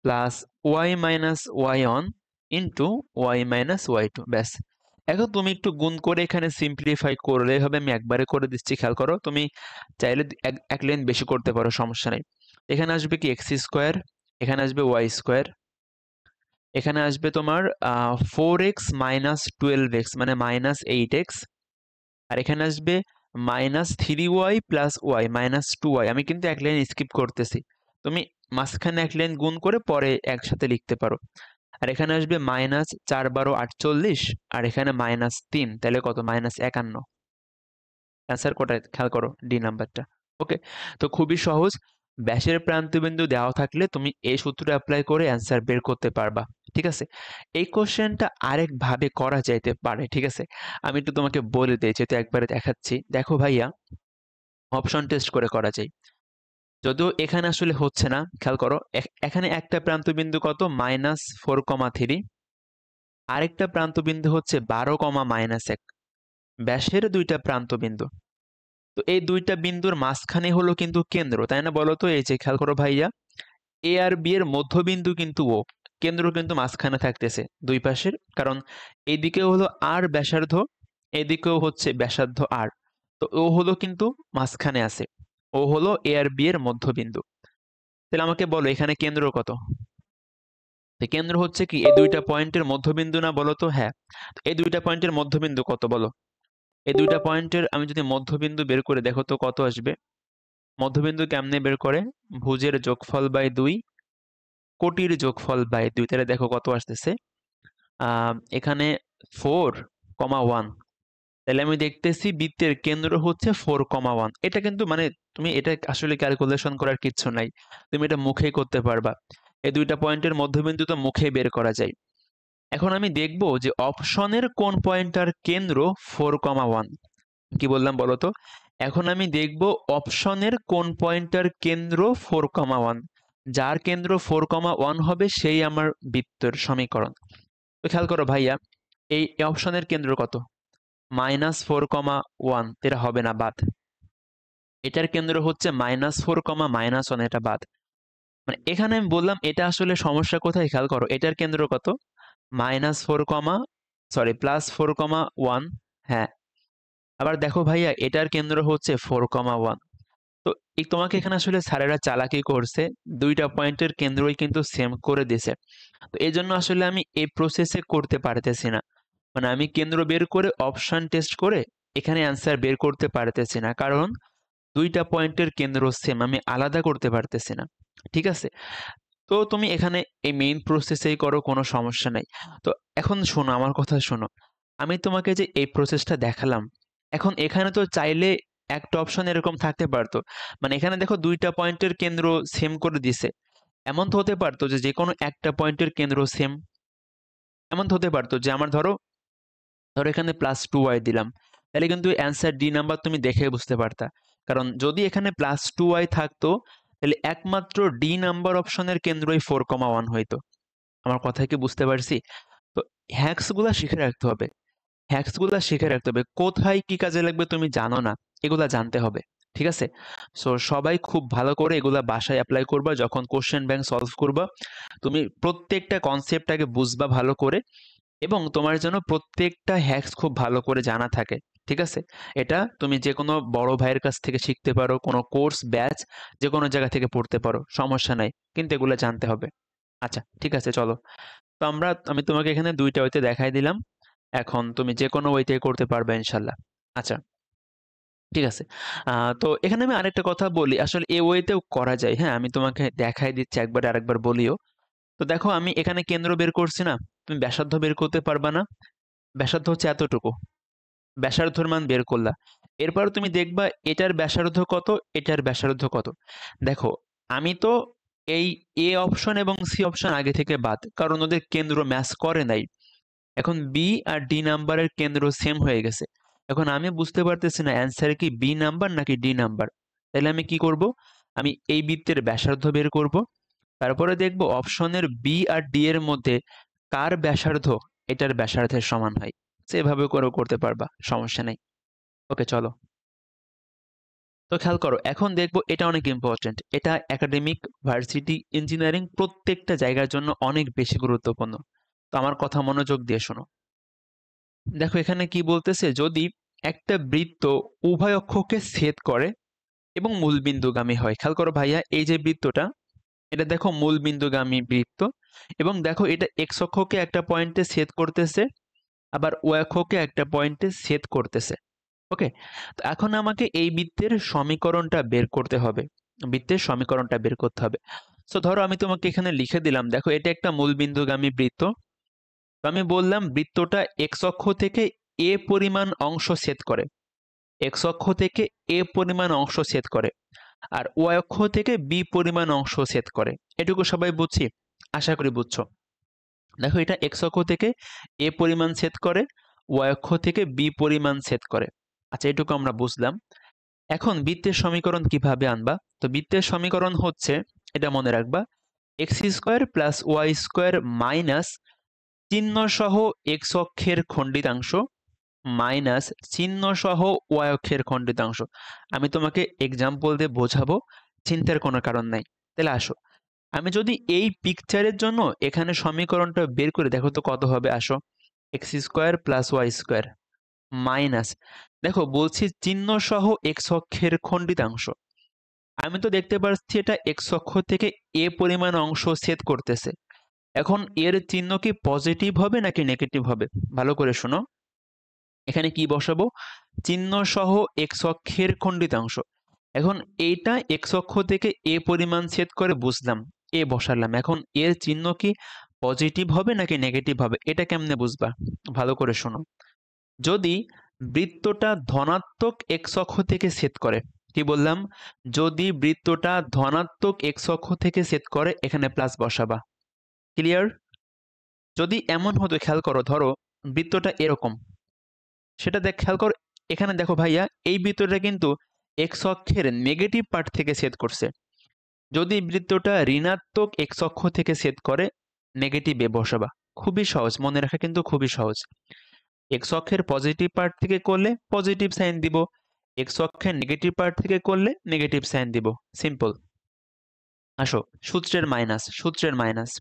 plus y minus y one into y minus y two. ব্যাস। এখন তুমি একটু গুণ করে এখানে সিম্পলিফাই করলে হবে, আমি একবারে করে দিচ্ছি, খেয়াল করো। তুমি চাইলে এক লাইন বেশি করতে পারো, সমস্যা নেই। এখানে আসবে কি এক্স স্কোয়ার, এখানে আসবে ওয়াই স্কোয়ার, এখানে আসবে তোমার 4x মাইনাস 12x মানে মাইনাস 8x, আর এখানে আসবে minus 3y plus y minus 2y। আমি কিন্তু এক লাইন স্কিপ করতেছি, তুমি মাঝখানে এক লাইন গুণ করে পরে একসাথে লিখতে পারো। আর এখানে আসবে মাইনাস 4 × 12 = 48, আর এখানে মাইনাস 3, তাহলে কত? মাইনাস 51। অ্যান্সার কোটায়? খেয়াল করো, ডি নাম্বারটা। ওকে, তো খুবই সহজ। ব্যাসের প্রান্তবিন্দু দেওয়া থাকলে তুমি এই সূত্র অ্যাপ্লাই করে অ্যান্সার বের করতে পারবা। ঠিক আছে, এই কোশ্চেনটা আরেক ভাবে করা যাইতে পারে। ঠিক আছে, আমি একটু তোমাকে বলে দিই, যেহেতু একবারে দেখাচ্ছি। দেখো ভাইয়া, অপশন টেস্ট করে করা যায়, যদিও এখানে আসলে হচ্ছে না। খেয়াল করো, এখানে একটা প্রান্তবিন্দু কত? -4,3, আরেকটা প্রান্তবিন্দু হচ্ছে 12, -1। ব্যাসের দুইটা প্রান্তবিন্দু, তো এই দুইটা বিন্দুর মাঝখানে হলো কিন্তু কেন্দ্র, তাই না? বলো তো, এই যে খেয়াল করো ভাইয়া, এ আর বি এর মধ্যবিন্দু কিন্তু ও, কেন্দ্র কিন্তু মাঝখানে থাকতেছে দুই পাশের, কারণ এইদিকেও হলো আর ব্যাসার্ধ, এদিকেও হচ্ছে ব্যাসার্ধ আর, তো ও হলো কিন্তু মাঝখানে আছে, ও হলো এ আর বি এর মধ্যবিন্দু। তাহলে আমাকে বলো এখানে কেন্দ্র কত? তো কেন্দ্র হচ্ছে কি এই দুইটা পয়েন্টের মধ্যবিন্দু না, বলো তো? হ্যাঁ, তো এই দুইটা পয়েন্টের মধ্যবিন্দু কত বলো? এই দুইটা পয়েন্টের আমি যদি মধ্যবিন্দু বের করে, দেখো তো কত আসবে? মধ্যবিন্দু কেমনে বের করে? ভুজের যোগফল বাই 2, কোটির যোগফল বাই 2, তাহলে দেখো কত আসতেছে। এখানে 4,1, তাহলে আমি দেখতেছি বৃত্তের কেন্দ্র হচ্ছে 4,1। এটা কিন্তু মানে তুমি এটা আসলে ক্যালকুলেশন করার কিচ্ছু নাই, তুমি এটা মুখেই করতে পারবা। এই দুইটা পয়েন্টের মধ্যবিন্দু তো মুখেই বের করা যায়। এখন আমি দেখব যে অপশনের কোন পয়েন্টটার কেন্দ্র 4,1। কি বললাম বলো তো? এখন আমি দেখব অপশনের কোন পয়েন্টটার কেন্দ্র 4,1, যার কেন্দ্র 4,1 হবে সেই আমার বৃত্তের সমীকরণ। তো খেয়াল করো ভাইয়া, এই অপশনের কেন্দ্র কত? -4,1, এটা হবে না, বাদ। এটার কেন্দ্র হচ্ছে -4, -1, এটা বাদ। মানে এখানে আমি বললাম এটা আসলে সমস্যা কোথায়, খেয়াল করো, এটার কেন্দ্র কত? +4,1। হ্যাঁ, আবার দেখো ভাইয়া, এটার কেন্দ্র হচ্ছে 4,1। তো এই তোমাকে এখানে আসলে স্যারেরা চালাকি করছে, দুইটা পয়েন্টের কেন্দ্রই কিন্তু সেম করে দিছে। তো এই জন্য আসলে আমি এই প্রসেসে করতে পারতেছি না, মানে আমি কেন্দ্র বের করে অপশন টেস্ট করে এখানে অ্যান্সার বের করতে পারতেছি না, কারণ দুইটা পয়েন্টের কেন্দ্র সেম, আমি আলাদা করতে পারতেছি না। ঠিক আছে, তো তুমি এখানে এই মেইন প্রসেসেই করো, কোনো সমস্যা নাই। তো এখন শোনো, আমার কথা শোনো, আমি তোমাকে যে এই প্রসেসটা দেখালাম, এখন এখানে তো চাইলে একটা অপশন এরকম থাকতে পারতো, মানে এখানে দেখো দুইটা পয়েন্টের কেন্দ্র সেম করে দিছে, এমন তো হতে পারতো যে যে কোনো একটা পয়েন্টের কেন্দ্র সেম, এমন তো হতে পারতো যে আমার ধরো ধরো এখানে +2y দিলাম, তাহলে কিন্তু অ্যান্সার ডি নাম্বার তুমি দেখে বুঝতে পারতা। কারণ যদি এখানে +2y থাকতো তাহলে একমাত্র ডি নাম্বার অপশনের কেন্দ্রই 4,1 হইতো। আমার কথা কি বুঝতে পারছি? তো হ্যাক্স গুলা শিখে রাখতে হবে। হ্যাক্স গুলা শিখে রাখতে হবে। কোথায় কি কাজে লাগবে তুমি জানো না, এগুলা জানতে হবে। ঠিক আছে? সো সবাই খুব ভালো করে এগুলা বাসায় অ্যাপ্লাই করবা যখন কোশ্চেন ব্যাংক সলভ করবা। তুমি প্রত্যেকটা কনসেপ্টটাকে বুঝবা ভালো করে এবং তোমার জন্য প্রত্যেকটা হ্যাক্স খুব ভালো করে জানা থাকে। ঠিক আছে? এটা তুমি যে কোনো বড় ভাইয়ের কাছ থেকে শিখতে পারো, কোনো কোর্স ব্যাচ যে কোনো জায়গা থেকে পড়তে পারো, সমস্যা নাই। কিন্তু এগুলো জানতে হবে। আচ্ছা, ঠিক আছে, চলো। তো আমি তোমাকে এখানে 2টা ওয়েতে দেখাই দিলাম। এখন তুমি যে কোনো ওয়েতে করতে পারবে ইনশাল্লাহ। আচ্ছা, ঠিক আছে। তো এখানে আমি আরেকটা কথা বলি, আসলে এই ওয়েতেও করা যায়। হ্যাঁ, আমি তোমাকে দেখাই দিচ্ছি, একবার আরেকবার বলিও। তো দেখো আমি এখানে কেন্দ্র বের করছি না, তুমি ব্যাসার্ধ বের করতে পারবা না? ব্যাসার্ধ হচ্ছে এতটুকু, ব্যাসার্ধর মান বের করলা। এরপর তুমি দেখবা এটার ব্যাসার্ধ কত, এটার ব্যাসার্ধ কত। দেখো আমি তো এই এ অপশন এবং সি অপশন আগে থেকে বাদ, কারণ ওদের কেন্দ্র ম্যাচ করে নাই। এখন বি আর ডি নাম্বারের কেন্দ্র সেম হয়ে গেছে। এখন আমি বুঝতে পারতেছি না অ্যান্সার কি বি নাম্বার নাকি ডি নাম্বার। তাহলে আমি কি করব? আমি এই বৃত্তের ব্যাসার্ধ বের করব, তারপরে দেখব অপশনের বি আর ডি এর মধ্যে কার ব্যাসার্ধ এটার ব্যাসার্ধের সমান হয়। সেভাবে করেও করতে পারবা, সমস্যা নেই। ওকে, চলো। তো খেয়াল করো, এখন দেখবো এটা অনেক ইম্পর্টেন্ট। এটা একাডেমিক, ভার্সিটি, ইঞ্জিনিয়ারিং প্রত্যেকটা জায়গার জন্য অনেক বেশি গুরুত্বপূর্ণ। তো আমার কথা মনোযোগ দিয়ে শোনো। দেখো এখানে কি বলতেছে, যদি একটা বৃত্ত উভয় অক্ষকে ছেদ করে এবং মূলবিন্দুগামী হয়। খেয়াল করো ভাইয়া, এই যে বৃত্তটা, এটা দেখো মূলবিন্দুগামী বৃত্ত, এবং দেখো এটা এক্স অক্ষকে একটা পয়েন্টে ছেদ করতেছে, আবার ওয়াই অক্ষকে একটা পয়েন্টে ছেদ করতেছে। ওকে, তো এখন আমাকে এই বৃত্তের সমীকরণটা বের করতে হবে। বৃত্তের সমীকরণটা বের করতে হবে। সো ধরো আমি তোমাকে এখানে লিখে দিলাম, দেখো এটা একটা মূলবিন্দুগামী বৃত্ত। তো আমি বললাম বৃত্তটা এক্স অক্ষ থেকে এ পরিমাণ অংশ ছেদ করে, এক্স অক্ষ থেকে এ পরিমাণ অংশ ছেদ করে, আর ওয়াই অক্ষ থেকে বি পরিমাণ অংশ ছেদ করে। এটুকু সবাই বুঝছি? আশা করি বুঝছো। দেখো এটা এক্স অক্ষ থেকে এ পরিমাণ ছেদ করে, ওয়াই অক্ষ থেকে বি পরিমাণ ছেদ করে। আচ্ছা, এটুকু আমরা বুঝলাম। এখন বৃত্তের সমীকরণ কিভাবে আনবা? তো বৃত্তের সমীকরণ হচ্ছে, এটা মনে রাখবা, x square plus y square minus চিহ্ন সহ এক্স অক্ষের খণ্ডিতাংশ মাইনাস চিহ্ন সহ ওয়াই অক্ষের খণ্ডিতাংশ। আমি তোমাকে এক্সাম্পল দিয়ে বোঝাবো, চিন্তার কোনো কারণ নাই। তাহলে আসো, আমি যদি এই পিকচারের জন্য এখানে সমীকরণটা বের করে, দেখো তো কত হবে। আসো, x square plus y square minus, দেখো বলছি চিহ্ন সহ এক্স অক্ষের খণ্ডিতাংশ। আমি তো দেখতে পাচ্ছি এটা এক্স অক্ষ থেকে এ পরিমাণ অংশ ছেদ করতেছে। এখন এর চিহ্ন কি পজিটিভ হবে নাকি নেগেটিভ হবে? ভালো করে শোনো, এখানে কি বসাবো? চিহ্ন সহ এক্স অক্ষের খণ্ডিতাংশ। এখন এইটা এক্স অক্ষ থেকে এ পরিমাণ ছেদ করে, বুঝলাম, এ বসালাম। এখন এর চিহ্ন কি পজিটিভ হবে নাকি নেগেটিভ হবে, এটা কেমনে বুঝবা? ভালো করে শোনো, যদি বৃত্তটা ধনাত্মক এক্স অক্ষ থেকে ছেদ করে, কি বললাম? যদি বৃত্তটা ধনাত্মক এক্স অক্ষ থেকে ছেদ করে, এখানে প্লাস বসাবা। ক্লিয়ার? যদি এমন হতো, খেয়াল করো, ধরো বৃত্তটা এরকম, সেটা খেয়াল করো, এখানে দেখো ভাইয়া, এই বৃত্তটা কিন্তু এক্স অক্ষের নেগেটিভ পার্ট থেকে ছেদ করছে। যদি বৃত্তটা ঋণাত্মক এক্স অক্ষ থেকে ছেদ করে, নেগেটিভ এ বসাবা। খুবই সহজ, মনে রাখা কিন্তু খুবই সহজ। এক্স অক্ষের পজিটিভ পার্ট থেকে করলে পজিটিভ সাইন দিব, এক্স অক্ষের নেগেটিভ পার্ট থেকে করলে নেগেটিভ সাইন দিব। সিম্পল। আসো, সূত্রের মাইনাস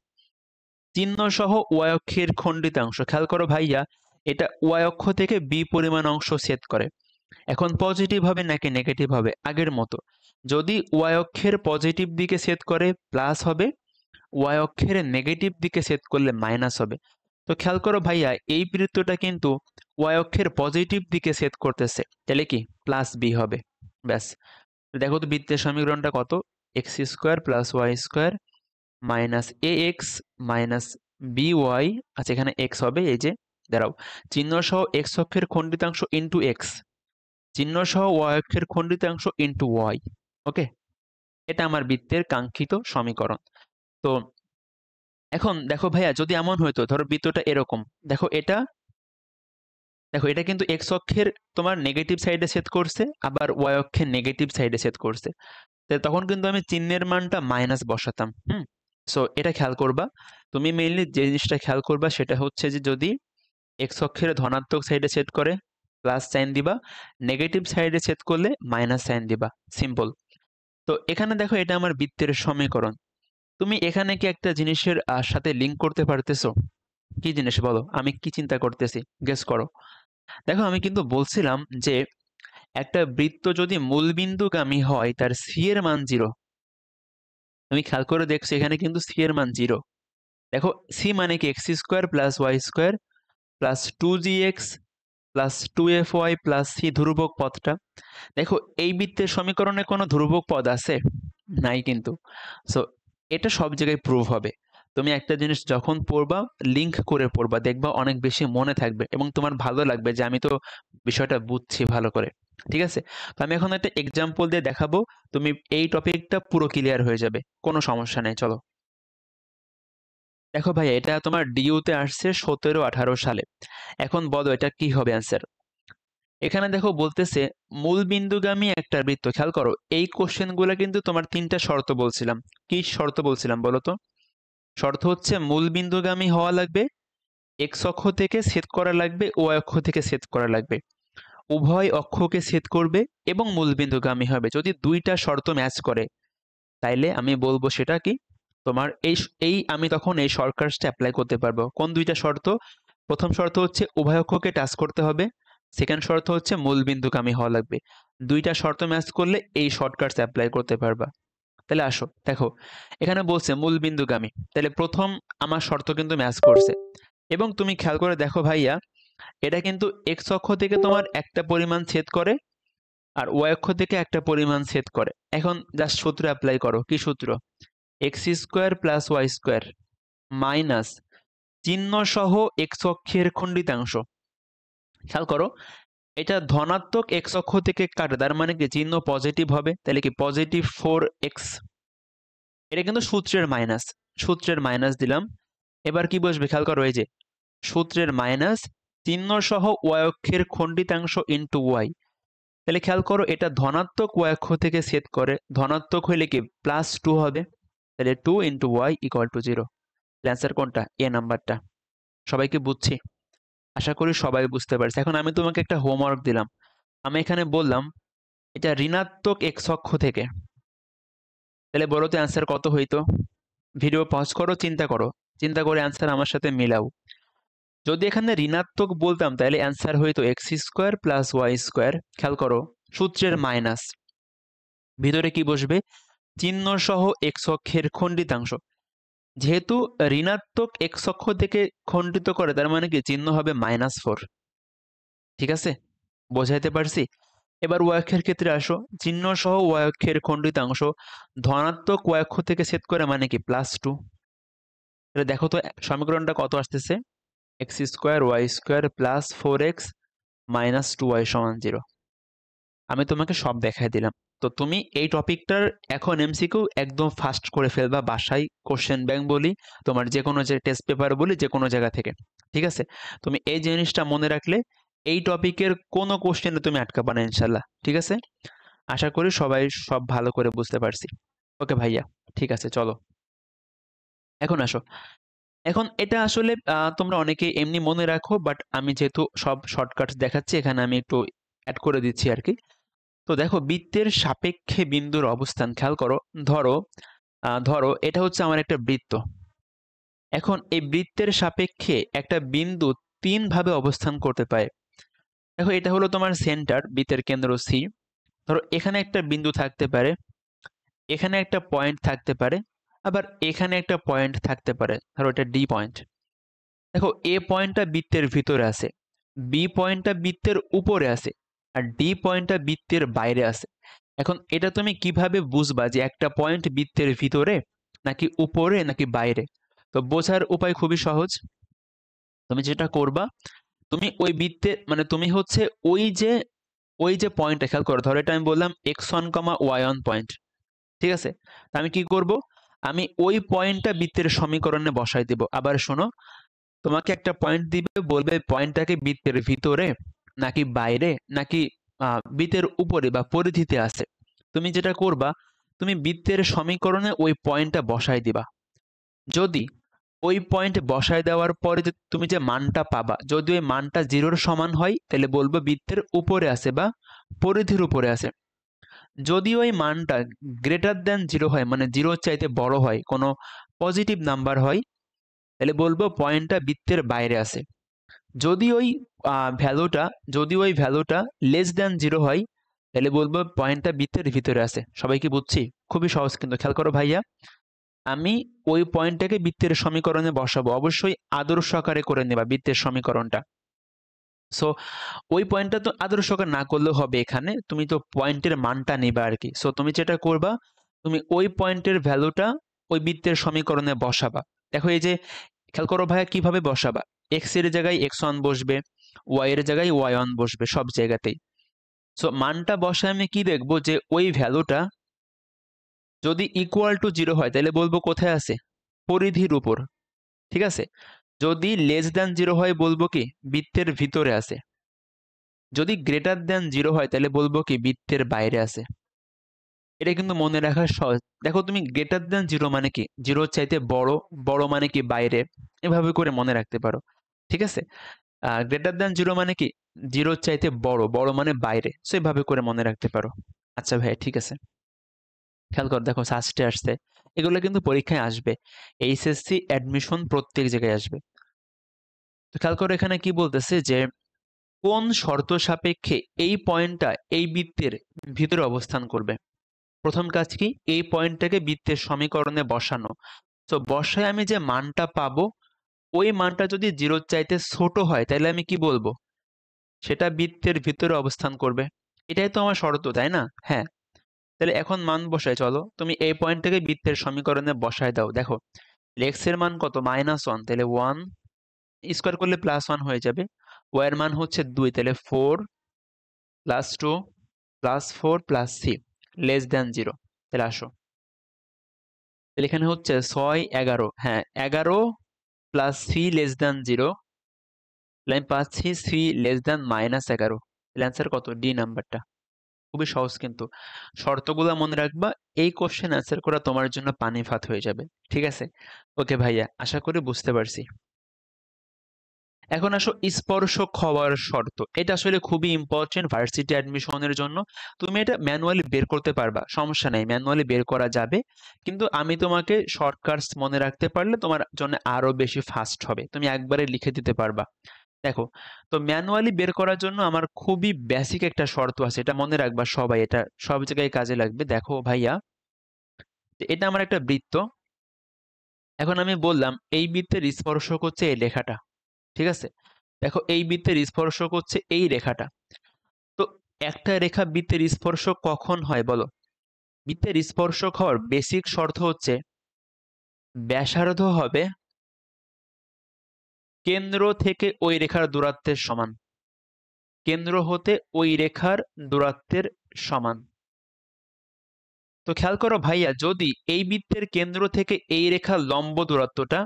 চিহ্ন সহ ওয়াই অক্ষের খণ্ডিতাংশ। খেয়াল করো ভাইয়া, এটা ওয়াই অক্ষ থেকে বি পরিমাণ অংশ ছেদ করে। এখন পজিটিভ হবে নাকি নেগেটিভ হবে? আগের মতো, যদি ওয়াই অক্ষের পজিটিভ দিকে ছেদ করে প্লাস হবে, ওয়াই অক্ষের নেগেটিভ দিকে ছেদ করলে মাইনাস হবে। তো খেয়াল করো ভাইয়া, এই বৃত্তটা কিন্তু ওয়াই অক্ষের পজিটিভ দিকে ছেদ করতেছে, তাহলে কি প্লাস বি হবে। ব্যাস, দেখো তো বৃত্তের সমীকরণটা কত? X square plus y square minus a x minus b y. আচ্ছা, এখানে এক্স হবে, এই যে দাঁড়াও, চিহ্ন সহ এক্স অক্ষের খণ্ডিতাংশ ইন্টু এক্স, চিহ্ন সহ ওয়াই অক্ষের খণ্ডিতাংশ ইন্টু ওয়াই। ওকে, এটা আমার বৃত্তের কাঙ্ক্ষিত সমীকরণ। তো এখন দেখো ভাইয়া, যদি এমন হইতো, ধরো বৃত্তটা এরকম, দেখো এটা দেখো এটা কিন্তু এক্স অক্ষের তোমার নেগেটিভ সাইডে সেট করছে, আবার ওয়াই অক্ষের নেগেটিভ সাইডে সেট করছে। তখন কিন্তু আমি চিহ্নের মানটা মাইনাস বসাতাম। সো এটা খেয়াল করবা। তুমি মেইনলি যে জিনিসটা খেয়াল করবা সেটা হচ্ছে যে যদি এক্স অক্ষের ধনাত্মক সাইডে সেট করে প্লাস সাইন দিবা, নেগেটিভ সাইডে সেট করলে মাইনাস সাইন দিবা, সিম্পল। তো এখানে দেখো এটা আমার বৃত্তের সমীকরণ। তুমি এখানে কি একটা জিনিসের সাথে লিঙ্ক করতে পারতেছো? কি জিনিস বলো, আমি কি চিন্তা করতেছি, গেস করো। দেখো আমি কিন্তু বলছিলাম যে একটা বৃত্ত যদি মূলবিন্দুগামী হয় তার সি এর মান 0। তুমি খেয়াল করে দেখছো এখানে কিন্তু সি এর মান 0। দেখো সি মানে কি x square plus y square plus 2gx plus 2fy plus c, ধ্রুবক পদটা। দেখো এই বৃত্তের সমীকরণে কোনো ধ্রুবক পদ আছে? নাই কিন্তু। সো এটা সব জায়গায় প্রুভ হবে। তুমি একটা জিনিস যখন পড়বা লিংক করে পড়বা, দেখবা অনেক বেশি মনে থাকবে এবং তোমার ভালো লাগবে যে আমি তো বিষয়টা বুঝছি ভালো করে। ঠিক আছে, তো আমি এখন একটা এক্সাম্পল দিয়ে দেখাবো, তুমি এই টপিকটা পুরো ক্লিয়ার হয়ে যাবে, কোনো সমস্যা নেই। চলো দেখো ভাই, এটা তোমার ডিইউতে আসছে 17-18 সালে। এখন বলো এটা কি হবে অ্যান্সার। এখানে দেখো বলতেছে মূল বিন্দুগামী একটা বৃত্ত। খেয়াল করো এই কোশ্চেনগুলো কিন্তু তোমার 3টা শর্ত বলছিলাম। কি শর্ত বলছিলাম বলো তো? শর্ত হচ্ছে মূল বিন্দুগামী হওয়া লাগবে, এক্স অক্ষ থেকে ছেদ করা লাগবে, ওয়াই অক্ষ থেকে ছেদ করা লাগবে, উভয় অক্ষকে ছেদ করবে এবং মূল বিন্দুগামী হবে। যদি 2টা শর্ত ম্যাচ করে তাইলে আমি বলবো সেটা কি তোমার এই এই আমি তখন এই শর্টকাটসটা অ্যাপ্লাই করতে পারবো। কোন 2টা শর্ত? প্রথম শর্ত হচ্ছে উভয় অক্ষকে টাচ করতে হবে, সেকেন্ড শর্ত হচ্ছে মূল বিন্দুগামী হওয়া লাগবে। 2টা শর্ত ম্যাচ করলে এই শর্টকাটস অ্যাপ্লাই করতে পারবা। তাহলে আসো দেখো এখানে বলছে মূল বিন্দুগামী, তাহলে প্রথম আমার শর্ত কিন্তু ম্যাচ করছে। এবং তুমি খেয়াল করে দেখো ভাইয়া, এটা কিন্তু এক্স অক্ষ থেকে তোমার একটা পরিমাণ ছেদ করে আর ওয়াই অক্ষ থেকে একটা পরিমাণ ছেদ করে। এখন জাস্ট সূত্র অ্যাপ্লাই করো। কি সূত্র? X square plus y square minus চিহ্ন সহ এক্স অক্ষের খণ্ডিতাংশ। খেয়াল করো এটা ধনাত্মক এক্স অক্ষ থেকে কাটে, তার মানে কি চিহ্ন পজিটিভ হবে, তাহলে কি পজিটিভ 4x। এটা কিন্তু সূত্রের মাইনাস, সূত্রের মাইনাস দিলাম। এবার কি বসবে খেয়াল করো, এই যে সূত্রের মাইনাস চিহ্ন সহ ওয়াই অক্ষের খণ্ডিতাংশ ইন্টু ওয়াই। তাহলে খেয়াল করো এটা ধনাত্মক ওয়াই অক্ষ থেকে ছেদ করে, ধনাত্মক হইলে কি +2 হবে, তাহলে 2 into y equal to 0। Answer কোনটা? এ নাম্বারটা। সবাইকে বুঝছি? আশা করি সবাই বুঝতে পারছে। এখন আমি তোমাকে একটা হোমওয়ার্ক দিলাম। আমি এখানে বললাম এটা ঋণাত্মক এক্স অক্ষ থেকে, তাহলে বলো তো অ্যান্সার কত হইতো? ভিডিও পজ করো, চিন্তা করো, চিন্তা করে অ্যান্সার আমার সাথে মিলাও। যদি এখানে ঋণাত্মক বলতাম তাহলে অ্যান্সার হইতো x square plus y square. খেয়াল করো সূত্রের মাইনাস, ভিতরে কি বসবে? চিহ্ন সহ এক্স অক্ষের খণ্ডিতাংশ। যেহেতু ঋণাত্মক এক্স অক্ষ থেকে খণ্ডিত করে তার মানে কি চিহ্ন হবে -4। ঠিক আছে, বোঝাইতে পারছি? এবার ওয়াই অক্ষের ক্ষেত্রে আসো, চিহ্ন সহ ওয়াই অক্ষের খণ্ডিতাংশ ধনাত্মক ওয়াই অক্ষ থেকে ছেদ করে মানে কি +2। তাহলে দেখো তো সমীকরণটা কত আসতেছে? X square y square plus 4x minus 2y সমান 0। আমি তোমাকে সব দেখাই দিলাম। তো তুমি এই টপিকটার এখন এমসিকিউ একদম ফাস্ট করে ফেলবা বাসায়, কোশ্চেন ব্যাংক বলি, তোমার যে কোনো যে টেস্ট পেপার বলি, যে কোনো জায়গা থেকে। ঠিক আছে, তুমি এই জিনিসটা মনে রাখলে এই টপিকের কোনো কোশ্চেনে তুমি আটকাবা না ইনশাল্লাহ। ঠিক আছে, আশা করি সবাই সব ভালো করে বুঝতে পারছি। ওকে ভাইয়া, ঠিক আছে চলো এখন আসো। এখন এটা আসলে তোমরা অনেকে এমনি মনে রাখো, বাট আমি যেহেতু সব শর্টকাটস দেখাচ্ছি এখানে আমি একটু অ্যাড করে দিচ্ছি আর কি। তো দেখো বৃত্তের সাপেক্ষে বিন্দুর অবস্থান খেয়াল করো। ধরো ধরো এটা হচ্ছে আমার একটা বৃত্ত। এখন এই বৃত্তের সাপেক্ষে একটা বিন্দু 3 ভাবে অবস্থান করতে পারে। দেখো এটা হলো তোমার সেন্টার, বৃত্তের কেন্দ্র সি। ধরো এখানে একটা বিন্দু থাকতে পারে, এখানে একটা পয়েন্ট থাকতে পারে, আবার এখানে একটা পয়েন্ট থাকতে পারে, ধরো এটা ডি পয়েন্ট। দেখো এ পয়েন্টটা বৃত্তের ভিতরে আছে, বি পয়েন্টটা বৃত্তের উপরে আছে, আর ডি পয়েন্টটা বৃত্তের বাইরে আছে। এখন এটা তুমি কিভাবে বুঝবা যে একটা পয়েন্ট বৃত্তের ভিতরে নাকি উপরে নাকি বাইরে? তো বোঝার উপায় খুবই সহজ। তুমি যেটা করবা, তুমি ওই বৃত্তে মানে তুমি হচ্ছে ওই যে পয়েন্টটা খেয়াল করো। ধরো এটা আমি বললাম x1, y1 পয়েন্ট। ঠিক আছে, তা আমি কি করব? আমি ওই পয়েন্টটা বৃত্তের সমীকরণে বসাই দেব। আবার শোনো, তোমাকে একটা পয়েন্ট দিবে, বলবে পয়েন্টটাকে বৃত্তের ভিতরে নাকি বাইরে নাকি বৃত্তের উপরে বা পরিধিতে আছে। তুমি যেটা করবা, তুমি বৃত্তের সমীকরণে ওই পয়েন্টটা বসায় দিবা। যদি ওই পয়েন্ট বসায় দেওয়ার পরে তুমি যে মানটা পাবা, যদি ওই মানটা 0-র সমান হয় তাহলে বলবো বৃত্তের উপরে আছে বা পরিধির উপরে আছে। যদি ওই মানটা গ্রেটার দ্যান 0 হয়, মানে 0-র চাইতে বড় হয়, কোনো পজিটিভ নাম্বার হয়, তাহলে বলবো পয়েন্টটা বৃত্তের বাইরে আছে। যদি ওই ভ্যালুটা যদি ওই ভ্যালুটা লেস দ্যান 0 হয়, তাহলে বলবো পয়েন্টটা বৃত্তের ভিতরে আছে। সবাই কি বুঝছি? খুবই সহজ কিন্তু, খেয়াল করো ভাইয়া। আমি ওই পয়েন্টটাকে বৃত্তের সমীকরণে বসাবো, অবশ্যই আদর্শ আকারে করে নেবা বৃত্তের সমীকরণটা। সো ওই পয়েন্টটা তো আদর্শ আকার না করলেও হবে, এখানে তুমি তো পয়েন্টের মানটা নিবা আর কি। সো তুমি যেটা করবা, তুমি ওই পয়েন্টের ভ্যালুটা ওই বৃত্তের সমীকরণে বসাবা। দেখো এই যে, খেয়াল করো ভাইয়া কিভাবে বসাবা। এক্স এর জায়গায় x1 বসবে, ওয়াই এর জায়গায় y1 বসবে, সব জায়গাতেই। সো মানটা বসায় আমি কি দেখবো, যে ওই ভ্যালুটা যদি ইকুয়াল টু 0 হয় তাহলে বলবো কোথায় আছে, পরিধির উপর। ঠিক আছে? যদি লেস দ্যান 0 হয় বলবো কি বৃত্তের ভিতরে আছে। যদি গ্রেটার দ্যান 0 হয় তাহলে বলবো কি বৃত্তের বাইরে আছে। এটা কিন্তু মনে রাখা সহজ। দেখো তুমি গ্রেটার দ্যান 0 মানে কি, 0-র চাইতে বড়, বড় মানে কি বাইরে, এভাবে করে মনে রাখতে পারো। ঠিক আছে? গ্রেটার দ্যান 0 মানে কি 0-র চাইতে বড়, বড় মানে বাইরে। সো এভাবে করে মনে রাখতে পারো। আচ্ছা ভাই, ঠিক আছে। খেয়াল কর, দেখো সাস্টে আসছে, এগুলো কিন্তু পরীক্ষায় আসবে। এইচএসসি অ্যাডমিশন প্রত্যেক জায়গায় আসবে। তো খেয়াল করো এখানে কি বলতেছে, যে কোন শর্ত সাপেক্ষে এই পয়েন্টটা এই বৃত্তের ভিতরে অবস্থান করবে। প্রথম কাজ কি, এই পয়েন্টটাকে বৃত্তের সমীকরণে বসানো। তো বসায় আমি যে মানটা পাবো, ওই মানটা যদি 0-র চাইতে ছোট হয় তাহলে আমি কি বলবো, সেটা বৃত্তের ভিতরে অবস্থান করবে। এটাই তো আমার শর্ত, তাই না? হ্যাঁ। তাহলে এখন মান বসায় চলো, তুমি এই পয়েন্টটাকে বৃত্তের সমীকরণে বসায় দাও। দেখো এক্স এর মান কত, -1, তাহলে 1 স্কোয়ার করলে +1 হয়ে যাবে। ওয়াই এর মান হচ্ছে 2, তাহলে 4 + 2 + 4 + 3 লেস দ্যান 0। তাহলে আসো, তাহলে এখানে হচ্ছে 6 11, হ্যাঁ 11 + 3 লেস দ্যান 0। তাহলে আমি পাচ্ছি 3 লেস দ্যান -11। তাহলে অ্যান্সার কত, ডি নাম্বারটা। খুবই সহজ কিন্তু, শর্তগুলো মনে রাখবা। এই কোশ্চেন অ্যান্সার করা তোমার জন্য পানি ভাত হয়ে যাবে। ঠিক আছে? ওকে ভাইয়া, আশা করি বুঝতে পারছি। এখন আসো স্পর্শক হওয়ার শর্ত। এটা আসলে খুবই ইম্পর্টেন্ট ভার্সিটি অ্যাডমিশনের জন্য। তুমি এটা ম্যানুয়ালি বের করতে পারবা, সমস্যা নেই, ম্যানুয়ালি বের করা যাবে। কিন্তু আমি তোমাকে শর্টকাটস মনে রাখতে পারলে তোমার জন্য আরো বেশি ফাস্ট হবে, তুমি একবারে লিখে দিতে পারবা। দেখো, তো ম্যানুয়ালি বের করার জন্য আমার খুবই বেসিক একটা শর্ত আছে, এটা মনে রাখবা সবাই, এটা সব জায়গায় কাজে লাগবে। দেখো ভাইয়া, এটা আমার একটা বৃত্ত। এখন আমি বললাম এই বৃত্তের স্পর্শক হচ্ছে এই রেখাটা। ঠিক আছে? দেখো এই বৃত্তের স্পর্শক হচ্ছে এই রেখাটা। তো একটা রেখা বৃত্তের স্পর্শক কখন হয় বলো? বৃত্তের স্পর্শক হওয়ার বেসিক শর্ত হচ্ছে ব্যাসার্ধ হবে কেন্দ্র থেকে ওই রেখার দূরত্বের সমান। কেন্দ্র হতে ওই রেখার দূরত্বের সমান। তো খেয়াল করো ভাইয়া, যদি এই বৃত্তের কেন্দ্র থেকে এই রেখার লম্ব দূরত্বটা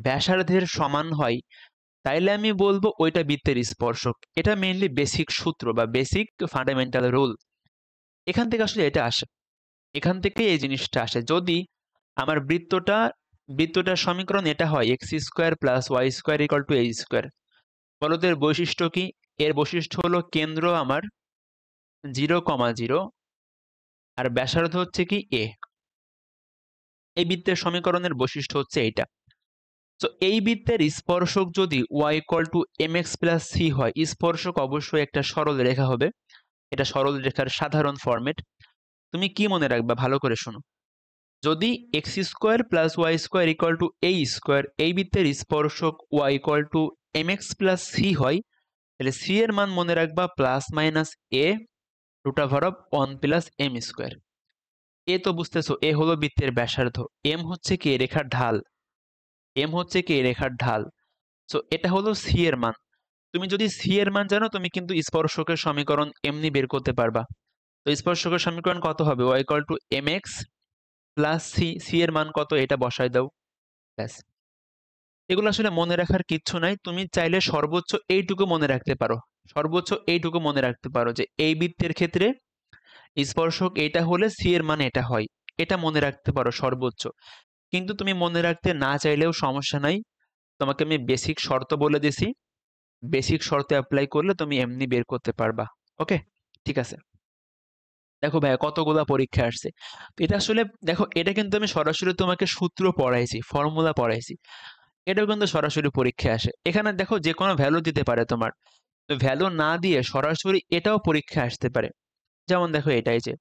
ব্যাসার্ধের সমান হয়, তাইলে আমি বলবো ওইটা বৃত্তের স্পর্শক। এটা মেইনলি বেসিক সূত্র বা বেসিক ফান্ডামেন্টাল রুল। এখান থেকে আসলে এটা আসে, এখান থেকে এই জিনিসটা আসে। যদি আমার বৃত্তটার সমীকরণ এটা হয় x² + y² = a²। বলো তো এর বৈশিষ্ট্য কি? এর বৈশিষ্ট্য হলো কেন্দ্র আমার 0,0 আর ব্যাসার্ধ হচ্ছে কি a। এই বৃত্তের সমীকরণের বৈশিষ্ট্য হচ্ছে এইটা। তো এই বৃত্তের স্পর্শক যদি y = mx + c হয়, স্পর্শক অবশ্যই একটা সরল রেখা হবে। এটা সরল রেখার সাধারণ ফরম্যাট। তুমি কি মনে রাখবা ভালো করে শোনো, যদি x² + y² = a², এই বৃত্তের স্পর্শক y = mx + c হয়, তাহলে c এর মান মনে রাখবা ± a√1 + m²। এ তো বুঝতেছো, এ হলো বৃত্তের ব্যাসার্ধ, m হচ্ছে কি রেখার ঢাল, m হচ্ছে কি রেখার ঢাল। সো এটা হলো c এর মান। তুমি যদি c এর মান জানো, তুমি কিন্তু স্পর্শকের সমীকরণ এমনি বের করতে পারবা। তো স্পর্শকের সমীকরণ কত হবে, y = mx + c। c এর মান কত, এটা বসায় দাও, ব্যাস। এগুলো আসলে মনে রাখার কিচ্ছু নাই, তুমি চাইলে সর্বোচ্চ এইটুকু মনে রাখতে পারো, সর্বোচ্চ এইটুকু মনে রাখতে পারো যে এই বৃত্তের ক্ষেত্রে স্পর্শক এটা হলে সি এর মান এটা হয়, এটা মনে রাখতে পারো সর্বোচ্চ। কিন্তু তুমি মনে রাখতে না চাইলেও সমস্যা নাই, তোমাকে আমি বেসিক শর্ত বলে দিছি, বেসিক শর্ত অ্যাপ্লাই করলে তুমি এমনি বের করতে পারবা। ওকে, ঠিক আছে। দেখো ভাইয়া কতগুলা পরীক্ষা আসছে, তো এটা আসলে দেখো এটা কিন্তু আমি সরাসরি তোমাকে সূত্র পড়াইছি, ফর্মুলা পড়াইছি, এটাও কিন্তু সরাসরি পরীক্ষায় আসে। এখানে দেখো যে কোনো ভ্যালু দিতে পারে তোমার, তো ভ্যালু না দিয়ে সরাসরি এটাও পরীক্ষায় আসতে পারে। যেমন দেখো এটাই যে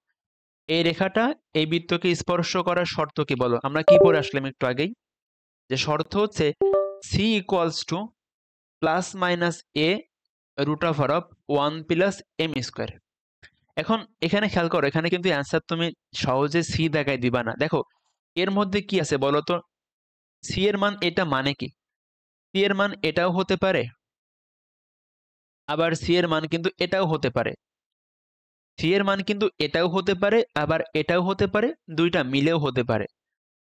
এই রেখাটা এই বৃত্তকে স্পর্শ করার শর্ত কি বলো, আমরা কি পড়ে আসলাম একটু আগেই, যে শর্ত হচ্ছে c equals to plus minus a root over of 1 + m²। এখন এখানে খেয়াল করো, এখানে কিন্তু অ্যান্সার তুমি সহজে সি দেখায় দিবা না। দেখো এর মধ্যে কি আছে বলো তো, সি এর মান এটা মানে কি, সি এর মান এটাও হতে পারে, আবার সি এর মান কিন্তু এটাও হতে পারে, সি এর মান কিন্তু এটাও হতে পারে আবার এটাও হতে পারে, দুইটা মিলেও হতে পারে।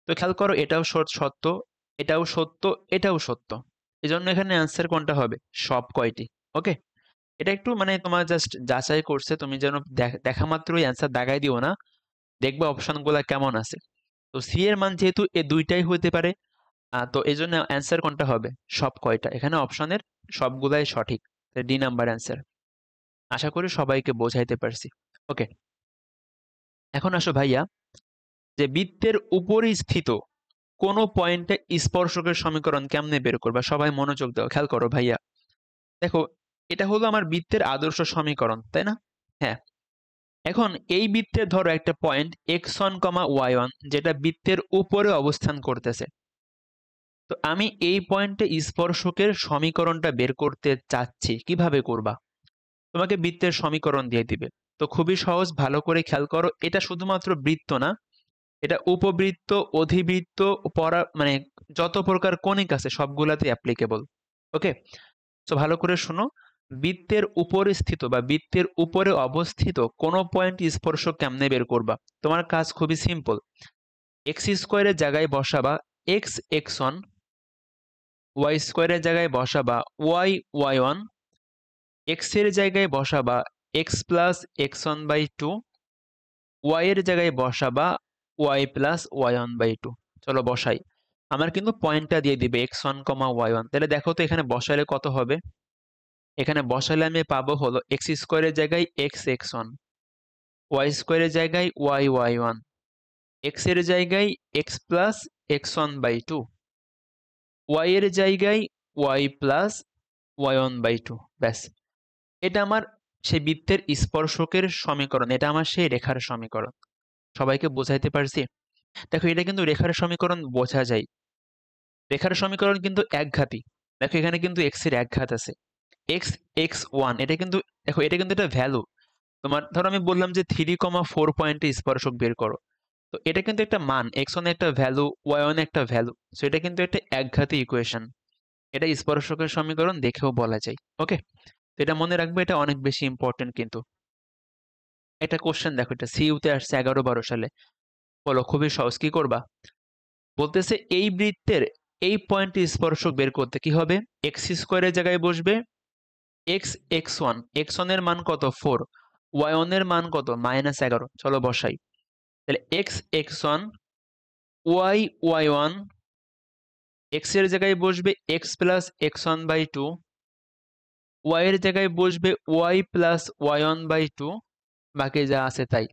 তো খেয়াল করো এটাও সত্য, এটাও সত্য, এটাও সত্য, এজন্য এখানে অ্যান্সার কোনটা হবে, সব কয়টি। ওকে, এটা একটু মানে তোমার জাস্ট যাচাই করছে, তুমি যেন দেখা মাত্রই অ্যান্সার দাগাই দিও না, দেখবে অপশনগুলো কেমন আছে। তো সি এর মান যেহেতু এ দুইটাই হইতে পারে, তো এই জন্য অ্যান্সার কোনটা হবে, সব কয়টা, এখানে অপশনের সবগুলাই সঠিক, ডি নাম্বার অ্যান্সার। আশা করি সবাইকে বোঝাইতে পারছি। ওকে, এখন আসো ভাইয়া, যে বৃত্তের উপরে স্থিত কোন পয়েন্টে স্পর্শকের সমীকরণ কেমনে বের করবা, সবাই মনোযোগ দাও, খেয়াল করো ভাইয়া। দেখো এটা হলো আমার বৃত্তের আদর্শ সমীকরণ, তাই না? হ্যাঁ। এখন এই বৃত্তের ধরো একটা পয়েন্ট x1, y1 যেটা বৃত্তের উপরে অবস্থান করতেছে। তো আমি এই পয়েন্টে স্পর্শকের সমীকরণটা বের করতে চাচ্ছি, কিভাবে করবা? তোমাকে বৃত্তের সমীকরণ দিয়ে দিবে। তো খুবই সহজ, ভালো করে খেয়াল করো, এটা শুধুমাত্র বৃত্ত না, এটা উপবৃত্ত, অধিবৃত্ত, মানে যত প্রকার কনিক আছে সবগুলাতে অ্যাপ্লিকেবল। ওকে, তো ভালো করে শোনো, বৃত্তের উপরে স্থিত বা বৃত্তের উপরে অবস্থিত কোন পয়েন্ট স্পর্শক কেমনে বের করবা? তোমার কাজ খুবই সিম্পল, x² এর জায়গায় বসাবা x(x1), y² এর জায়গায় বসাবা y(y1), x এর জায়গায় বসাবা x + x1/2, y এর জায়গায় বসাবা y + y1/2। চলো বসাই, আমার কিন্তু পয়েন্টটা দিয়ে দিবে x1, y1। তাহলে দেখো তো এখানে বসাইলে কত হবে, এখানে বসালে আমি পাবো হলো x² এর জায়গায় x(x1), y² এর জায়গায় y(y1), x এর জায়গায় x + x1/2, y এর জায়গায় y + y1/2। ব্যাস, এটা আমার সেই বৃত্তের স্পর্শকের সমীকরণ, এটা আমার সেই রেখার সমীকরণ। সবাইকে বোঝাইতে পারছি? দেখো এটা কিন্তু রেখার সমীকরণ বোঝা যায়, রেখার সমীকরণ কিন্তু একঘাতী। দেখো এখানে কিন্তু x এর একঘাত আছে, x x1, এটা কিন্তু দেখো এটা কিন্তু একটা ভ্যালু। তোমার ধরো আমি বললাম যে 3,4 পয়েন্টে স্পর্শক বের করো, তো এটা কিন্তু একটা মান, x1 একটা ভ্যালু, y1 একটা ভ্যালু, সো এটা কিন্তু একটা একঘাতী ইকুয়েশন, এটা স্পর্শকের সমীকরণ দেখেও বলা যায়। ওকে, তো এটা মনে রাখবে, এটা অনেক বেশি ইম্পর্টেন্ট কিন্তু। একটা কোশ্চেন দেখো, এটা সিইউতে আসছে 11-12 সালে, বলো খুবই সহজ, কি করবা? বলতেছে এই বৃত্তের এই পয়েন্টে স্পর্শক বের করতে কি হবে, x² এর জায়গায় বসবে x(x1), x1 এর মান কত 4, y1 এর মান কত -11। চলো বসাই, তাহলে x(x1), y(y1), x এর জায়গায় বসবে x + x1/2, y এর জায়গায় বসবে y + y1/2, বাকি যা আছে তাই।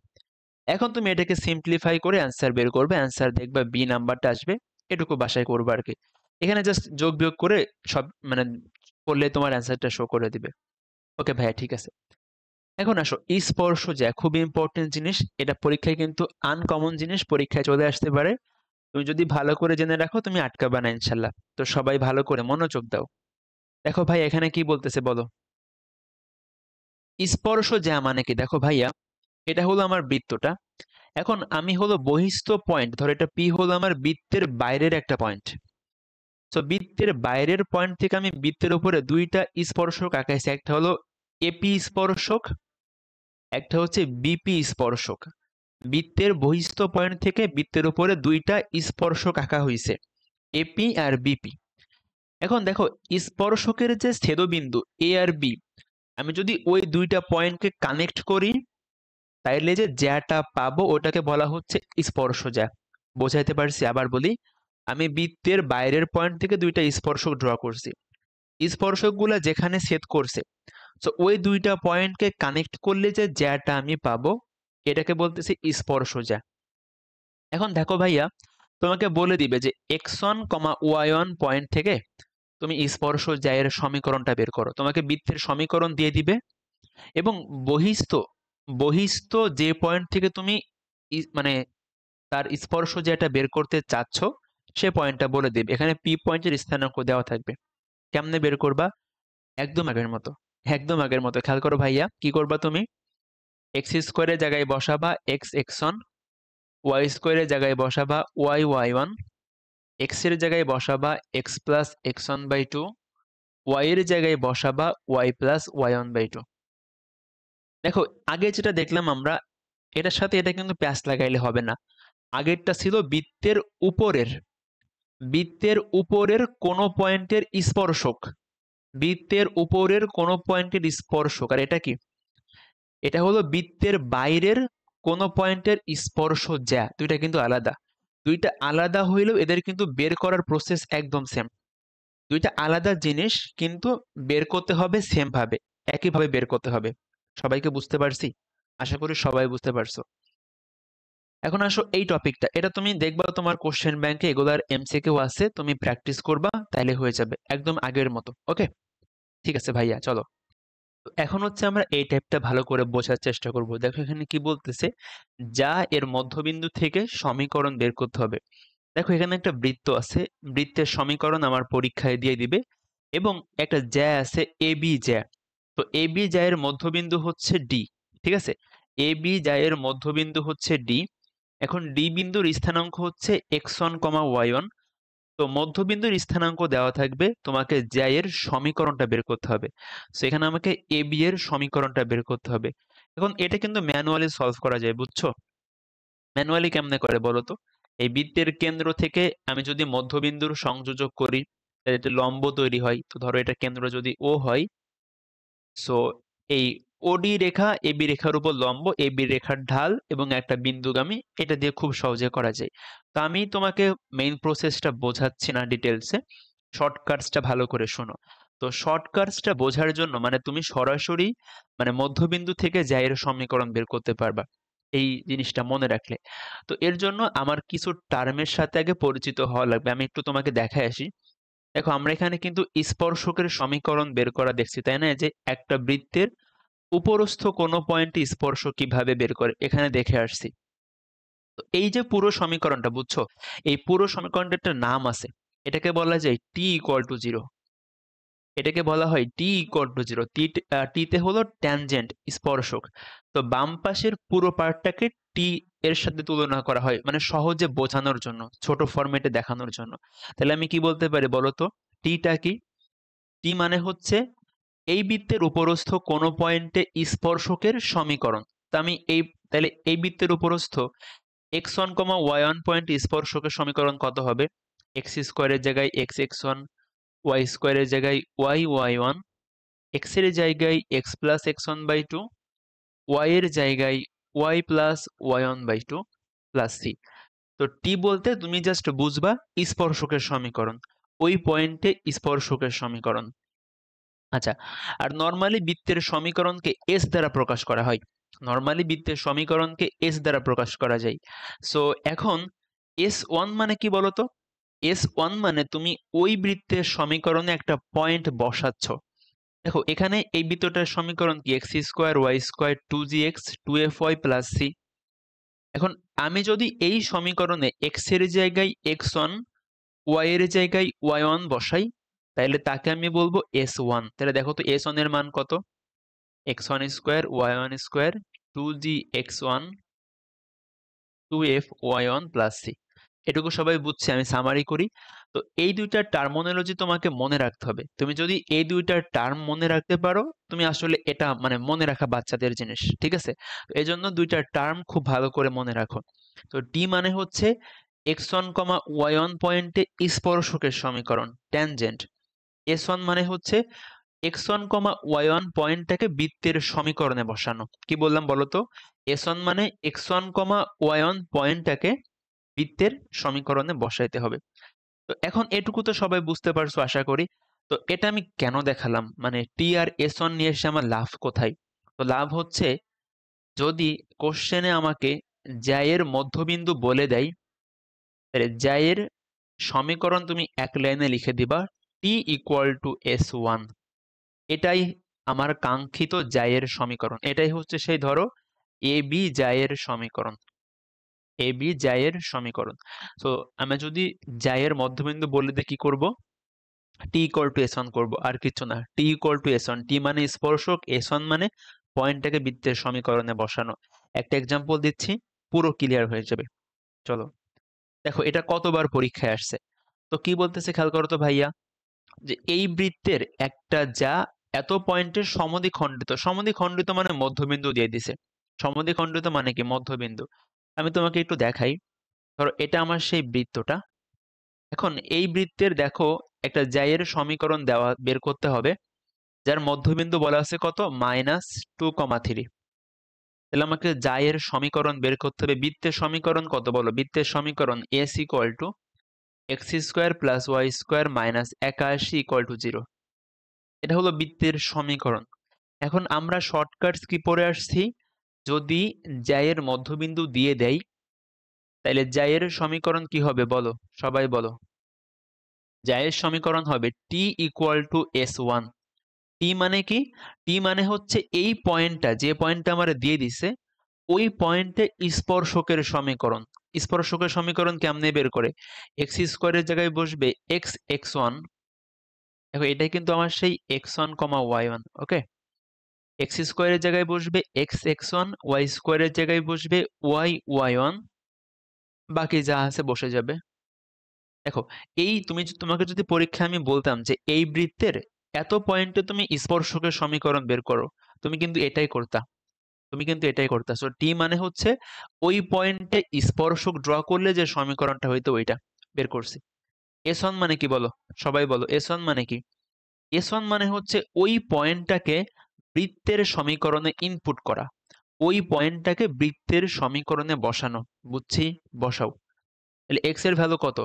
এখন তুমি এটাকে সিম্পলিফাই করে অ্যান্সার বের করবে, অ্যান্সার দেখবে বি নাম্বারটা আসবে, এটুকু বাসায় করবে আর কি। এখানে জাস্ট যোগ বিয়োগ করে সব মানে করলে তোমার অ্যান্সারটা শো করে দিবে। ওকে ভাইয়া, ঠিক আছে। এখন আসো স্পর্শজ্যা, খুব ইম্পর্টেন্ট জিনিস, এটা পরীক্ষায় কিন্তু আনকমন জিনিস, পরীক্ষায় চলে আসতে পারে। তুমি যদি ভালো করে জেনে রাখো তুমি আটকাবা না ইনশাল্লাহ। তো সবাই ভালো করে মনোযোগ দাও। দেখো ভাই এখানে কি বলতেছে বলো, স্পর্শজ্যা মানে কি? দেখো ভাইয়া, এটা হলো আমার বৃত্তটা, এখন আমি হলো বহিস্থ পয়েন্ট, ধর এটা পি হলো আমার বৃত্তের বাইরের একটা পয়েন্ট। তো বৃত্তের বাইরের পয়েন্ট থেকে আমি বৃত্তের উপরে দুইটা স্পর্শক আঁকাইছি, একটা হলো এপি স্পর্শক, একটা হচ্ছে বিপি স্পর্শক। বৃত্তের বহিস্থ পয়েন্ট থেকে বৃত্তের উপরে দুইটা স্পর্শক আঁকা হয়েছে, এপি আর বিপি। এখন দেখো স্পর্শকের যে ছেদবিন্দু এ আর বি, আমি যদি ওই দুইটা পয়েন্টকে কানেক্ট করি তাইলে যে জ্যাটা পাবো ওটাকে বলা হচ্ছে স্পর্শজ্যা। বোঝাইতে পারছি? আবার বলি, আমি বৃত্তের বাইরের পয়েন্ট থেকে দুইটা স্পর্শক ড্র করছি, স্পর্শকগুলা যেখানে ছেদ করছে, তো ওই দুইটা পয়েন্টকে কানেক্ট করলে যে জ্যাটা আমি পাবো এটাকে বলতেছি স্পর্শজ্যা। এখন দেখো ভাইয়া, তোমাকে বলে দিবে যে x1, y1 পয়েন্ট থেকে তুমি স্পর্শজ্যায়ের সমীকরণটা বের করো, তোমাকে বৃত্তের সমীকরণ দিয়ে দিবে এবং বহিস্থ বহিস্থ যে পয়েন্ট থেকে তুমি মানে তার স্পর্শজ্যাটা বের করতে চাচ্ছ সে পয়েন্টটা বলে দিবে। এখানে পি পয়েন্টের স্থানাঙ্ক দেওয়া থাকবে। কেমনে বের করবা? একদম আগের মতো, একদম আগের মতো। খেয়াল করো ভাইয়া, কি করবা তুমি? এক্স স্কোয়ারের জায়গায় বসাবা এক্স এক্স1, ওয়াই স্কোয়ারের জায়গায় বসাবা ওয়াই ওয়াই1, এক্স এর জায়গায় বসাবা এক্স প্লাস x1/2, ওয়াই এর জায়গায় বসাবা ওয়াই প্লাস y1/2। দেখো আগে যেটা দেখলাম আমরা, এটার সাথে এটা কিন্তু প্যাচ লাগাইলে হবে না। আগেরটা ছিল বৃত্তের উপরের কোনো পয়েন্টের স্পর্শক, বৃত্তের উপরের কোনো পয়েন্টের স্পর্শক। আর এটা কি? এটা হলো বৃত্তের বাইরের কোনো পয়েন্টের স্পর্শজ্যা। দুইটা কিন্তু আলাদা, দুইটা আলাদা হইলেও এদের কিন্তু বের করার প্রসেস একদম সেম। দুইটা আলাদা জিনিস কিন্তু বের করতে হবে সেম ভাবে, একইভাবে বের করতে হবে। সবাইকে বুঝতে পারছি? আশা করি সবাই বুঝতে পারছো। এখন আসো এই টপিকটা, এটা তুমি দেখবা তোমার কোশ্চেন ব্যাংকে এগুলার এমসিকিউ আছে, তুমি প্র্যাকটিস করবা তাইলে হয়ে যাবে একদম আগের মতো। ওকে, ঠিক আছে ভাইয়া, চলো। তো এখন হচ্ছে আমরা এই টাইপটা ভালো করে বোঝার চেষ্টা করব। দেখো এখানে কি বলতেছে, যা এর মধ্যবিন্দু থেকে সমীকরণ বের করতে হবে। দেখো এখানে একটা বৃত্ত আছে, বৃত্তের সমীকরণ আমার পরীক্ষায় দিয়ে দিবে এবং একটা জ্যা আছে এ বি জ্যা। তো এ বি জ্যায়ের মধ্যবিন্দু হচ্ছে ডি, ঠিক আছে? এ বি জ্যায়ের মধ্যবিন্দু হচ্ছে ডি। এখন ডি বিন্দুর স্থানাঙ্ক হচ্ছে x1, y1। তো মধ্যবিন্দুর স্থানাঙ্ক দেওয়া থাকবে, তোমাকে জ্যায়ের সমীকরণটা বের করতে হবে। সো এখানে আমাকে এ বি এর সমীকরণটা বের করতে হবে। এখন এটা কিন্তু ম্যানুয়ালি সলভ করা যায়, বুঝছো? ম্যানুয়ালি কেমনে করে বলো তো? এই বৃত্তের কেন্দ্র থেকে আমি যদি মধ্যবিন্দুর সংযোজক করি তাহলে একটা লম্ব তৈরি হয়। তো ধরো এটা কেন্দ্র যদি ও হয়, সো এই ওডি রেখা এবি রেখার উপর লম্ব, এবি রেখার ঢাল এবং একটা বিন্দুগামী, এটা দিয়ে খুব সহজে করা যায়। তো আমি তোমাকে মেইন প্রসেসটা বোঝাচ্ছি না ডিটেলসে, শর্টকাটসটা ভালো করে শোনো। তো শর্টকাটসটা বোঝার জন্য মানে তুমি সরাসরি মানে মধ্যবিন্দু থেকে জ্যায়ের সমীকরণ বের করতে পারবা এই জিনিসটা মনে রাখলে। তো এর জন্য আমার কিছু টার্মের সাথে আগে পরিচিত হওয়া লাগবে। আমি একটু তোমাকে দেখায় আসি। দেখো আমরা এখানে কিন্তু স্পর্শকের সমীকরণ বের করা দেখছি, তাই না? যে একটা বৃত্তের উপরস্থ কোনো পয়েন্টে স্পর্শ কিভাবে বের করে এখানে দেখে আসছি। তো এই যে পুরো সমীকরণটা, বুঝছো? এই পুরো সমীকরণটার একটা নাম আছে, এটাকে বলা যায় টি ইকুয়াল টু জিরো। এটাকে বলা হয় টি ইকুয়াল টু জিরো। টিতে হলো ট্যানজেন্ট, স্পর্শক। তো বাম পাশের পুরো পার্টটাকে টি এর সাথে তুলনা করা হয় মানে সহজে বোঝানোর জন্য, ছোট ফরম্যাটে দেখানোর জন্য। তাহলে আমি কি বলতে পারি বলো তো? টিটা কি? টি মানে হচ্ছে এই বৃত্তের উপরস্থ কোনো পয়েন্টে স্পর্শকের সমীকরণ। তা আমি তাহলে এই বৃত্তের উপরস্থ x1, y1 পয়েন্ট স্পর্শকের সমীকরণ কত হবে? এক্স স্কোয়ারের জায়গায় এক্স এক্স1, ওয়াই স্কোয়ারের জায়গায় ওয়াই ওয়াই1, এক্স এর জায়গায় এক্স প্লাস x1/2, ওয়াই এর জায়গায় Y plus y1/2 plus C. তো টি বলতে তুমি জাস্ট বুঝবা স্পর্শকের সমীকরণ, ওই পয়েন্টে স্পর্শকের সমীকরণ। আচ্ছা, আর নর্মালি বৃত্তের সমীকরণকে এস দ্বারা প্রকাশ করা হয়। নর্মালি বৃত্তের সমীকরণকে এস দ্বারা প্রকাশ করা যায়। সো এখন S1 মানে কি বলতো? S1 মানে তুমি ওই বৃত্তের সমীকরণে একটা পয়েন্ট বসাচ্ছ। দেখো এখানে এই বৃত্তটার সমীকরণ কি? X square y square 2gx 2fy plus c. এখন আমি যদি এই সমীকরণে এক্স এর জায়গায় x1, ওয়াই এর জায়গায় y1 বসাই তাহলে তাকে আমি বলবো S1। তাহলে দেখো তো S1 এর মান কত? x1 square y1 square 2gx1 2fy1 plus C. এটুকু সবাই বুঝছে? আমি সামারি করি। তো এই দুইটার টার্মিনোলজি তোমাকে মনে রাখতে হবে। তুমি যদি এই দুইটার টার্ম মনে রাখতে পারো, তুমি আসলে এটা মানে মনে রাখা বাচ্চাদের জিনিস, ঠিক আছে? এই জন্য দুইটার টার্ম খুব ভালো করে মনে রাখো। তো টি মানে হচ্ছে x1, y1 পয়েন্টে স্পর্শকের সমীকরণ, ট্যানজেন্ট। S1 মানে হচ্ছে x1, y1 পয়েন্টটাকে বৃত্তের সমীকরণে বসানো। কি বললাম বলো তো? S1 মানে x1, y1 পয়েন্টটাকে বৃত্তের সমীকরণে বসাইতে হবে। তো এখন এটুকু তো সবাই বুঝতে পারছো আশা করি। তো এটা আমি কেন দেখালাম, মানে টি আর S1 নিয়ে এসে আমার লাভ কোথায়? তো লাভ হচ্ছে, যদি কোশ্চেনে আমাকে জ্যায়ের মধ্যবিন্দু বলে দেয়, তাহলে জ্যায়ের সমীকরণ তুমি এক লাইনে লিখে দিবা টি ইকুয়াল টু S1। এটাই আমার কাঙ্ক্ষিত জ্যায়ের সমীকরণ। এটাই হচ্ছে সেই ধরো এ বি জ্যায়ের সমীকরণ, এ বি জ্যায়ের সমীকরণ। তো আমি যদি জ্যায়ের মধ্যবিন্দু বলে দিই কি করব? টি ইকুয়াল টু S1 করবো, আর কিছু না। টি ইকুয়াল টু S1, টি মানে স্পর্শক, S1 মানে পয়েন্টটাকে বৃত্তের সমীকরণে বসানো। একটা এক্সাম্পল দিচ্ছি, পুরো ক্লিয়ার হয়ে যাবে। চলো দেখো এটা কতবার পরীক্ষায় আসছে। তো কি বলতেছে খেয়াল করো তো ভাইয়া, যে এই বৃত্তের একটা যা এত পয়েন্টের সমদ্বিখণ্ডিত, সমদ্বিখণ্ডিত মানে মধ্যবিন্দু দিয়ে দিছে। সমদ্বিখণ্ডিত মানে কি? মধ্যবিন্দু। আমি তোমাকে একটু দেখাই। ধরো এটা আমার সেই বৃত্তটা। এখন এই বৃত্তের দেখো একটা জ্যায়ের সমীকরণ দেওয়া, বের করতে হবে, যার মধ্যবিন্দু বলা আছে কত? -2,3। তাহলে আমাকে জ্যায়ের সমীকরণ বের করতে হবে। বৃত্তের সমীকরণ কত বলো? বৃত্তের সমীকরণ s equal to x square plus y square minus 81 equal to 0। এটা হলো বৃত্তের সমীকরণ। এখন আমরা শর্টকাটস কি পড়ে আসছি? যদি জ্যায়ের মধ্যবিন্দু দিয়ে দেয়, তাহলে জ্যায়ের সমীকরণ কি হবে বলো? সবাই বলো। জ্যায়ের সমীকরণ হবে টি ইকুয়াল টু S1। টি মানে কি? টি মানে হচ্ছে এই পয়েন্টটা, যে পয়েন্টটা আমার দিয়ে দিছে, ওই পয়েন্টে স্পর্শকের সমীকরণ। স্পর্শকের সমীকরণ কেমনে বের করে? এক্স স্কোয়ারের জায়গায় বসবে এক্স এক্স ওয়ান। দেখো এটাই কিন্তু আমার সেই x1, y1। ওকে, এক্স স্কোয়ারের জায়গায় বসবে এক্স এক্স ওয়ান, ওয়াই স্কোয়ারের জায়গায় বসবে ওয়াই ওয়াই ওয়ান, বাকি যা আছে বসে যাবে। দেখো এই তোমাকে যদি পরীক্ষায় আমি বলতাম যে এই বৃত্তের এত পয়েন্টে তুমি স্পর্শকের সমীকরণ বের করো, তুমি কিন্তু এটাই করতা। তুমি কিন্তু এটাই করতা। সো টি মানে হচ্ছে ওই পয়েন্টে স্পর্শক ড্র করলে যে সমীকরণটা হইতো ওইটা বের করছি। S1 মানে কি বলো? সবাই বলো S1 মানে কি? S1 মানে হচ্ছে ওই পয়েন্টটাকে বৃত্তের সমীকরণে ইনপুট করা, ওই পয়েন্টটাকে বৃত্তের সমীকরণে বসানো। বুঝছি? বসাও। তাহলে এক্স এর ভ্যালু কত?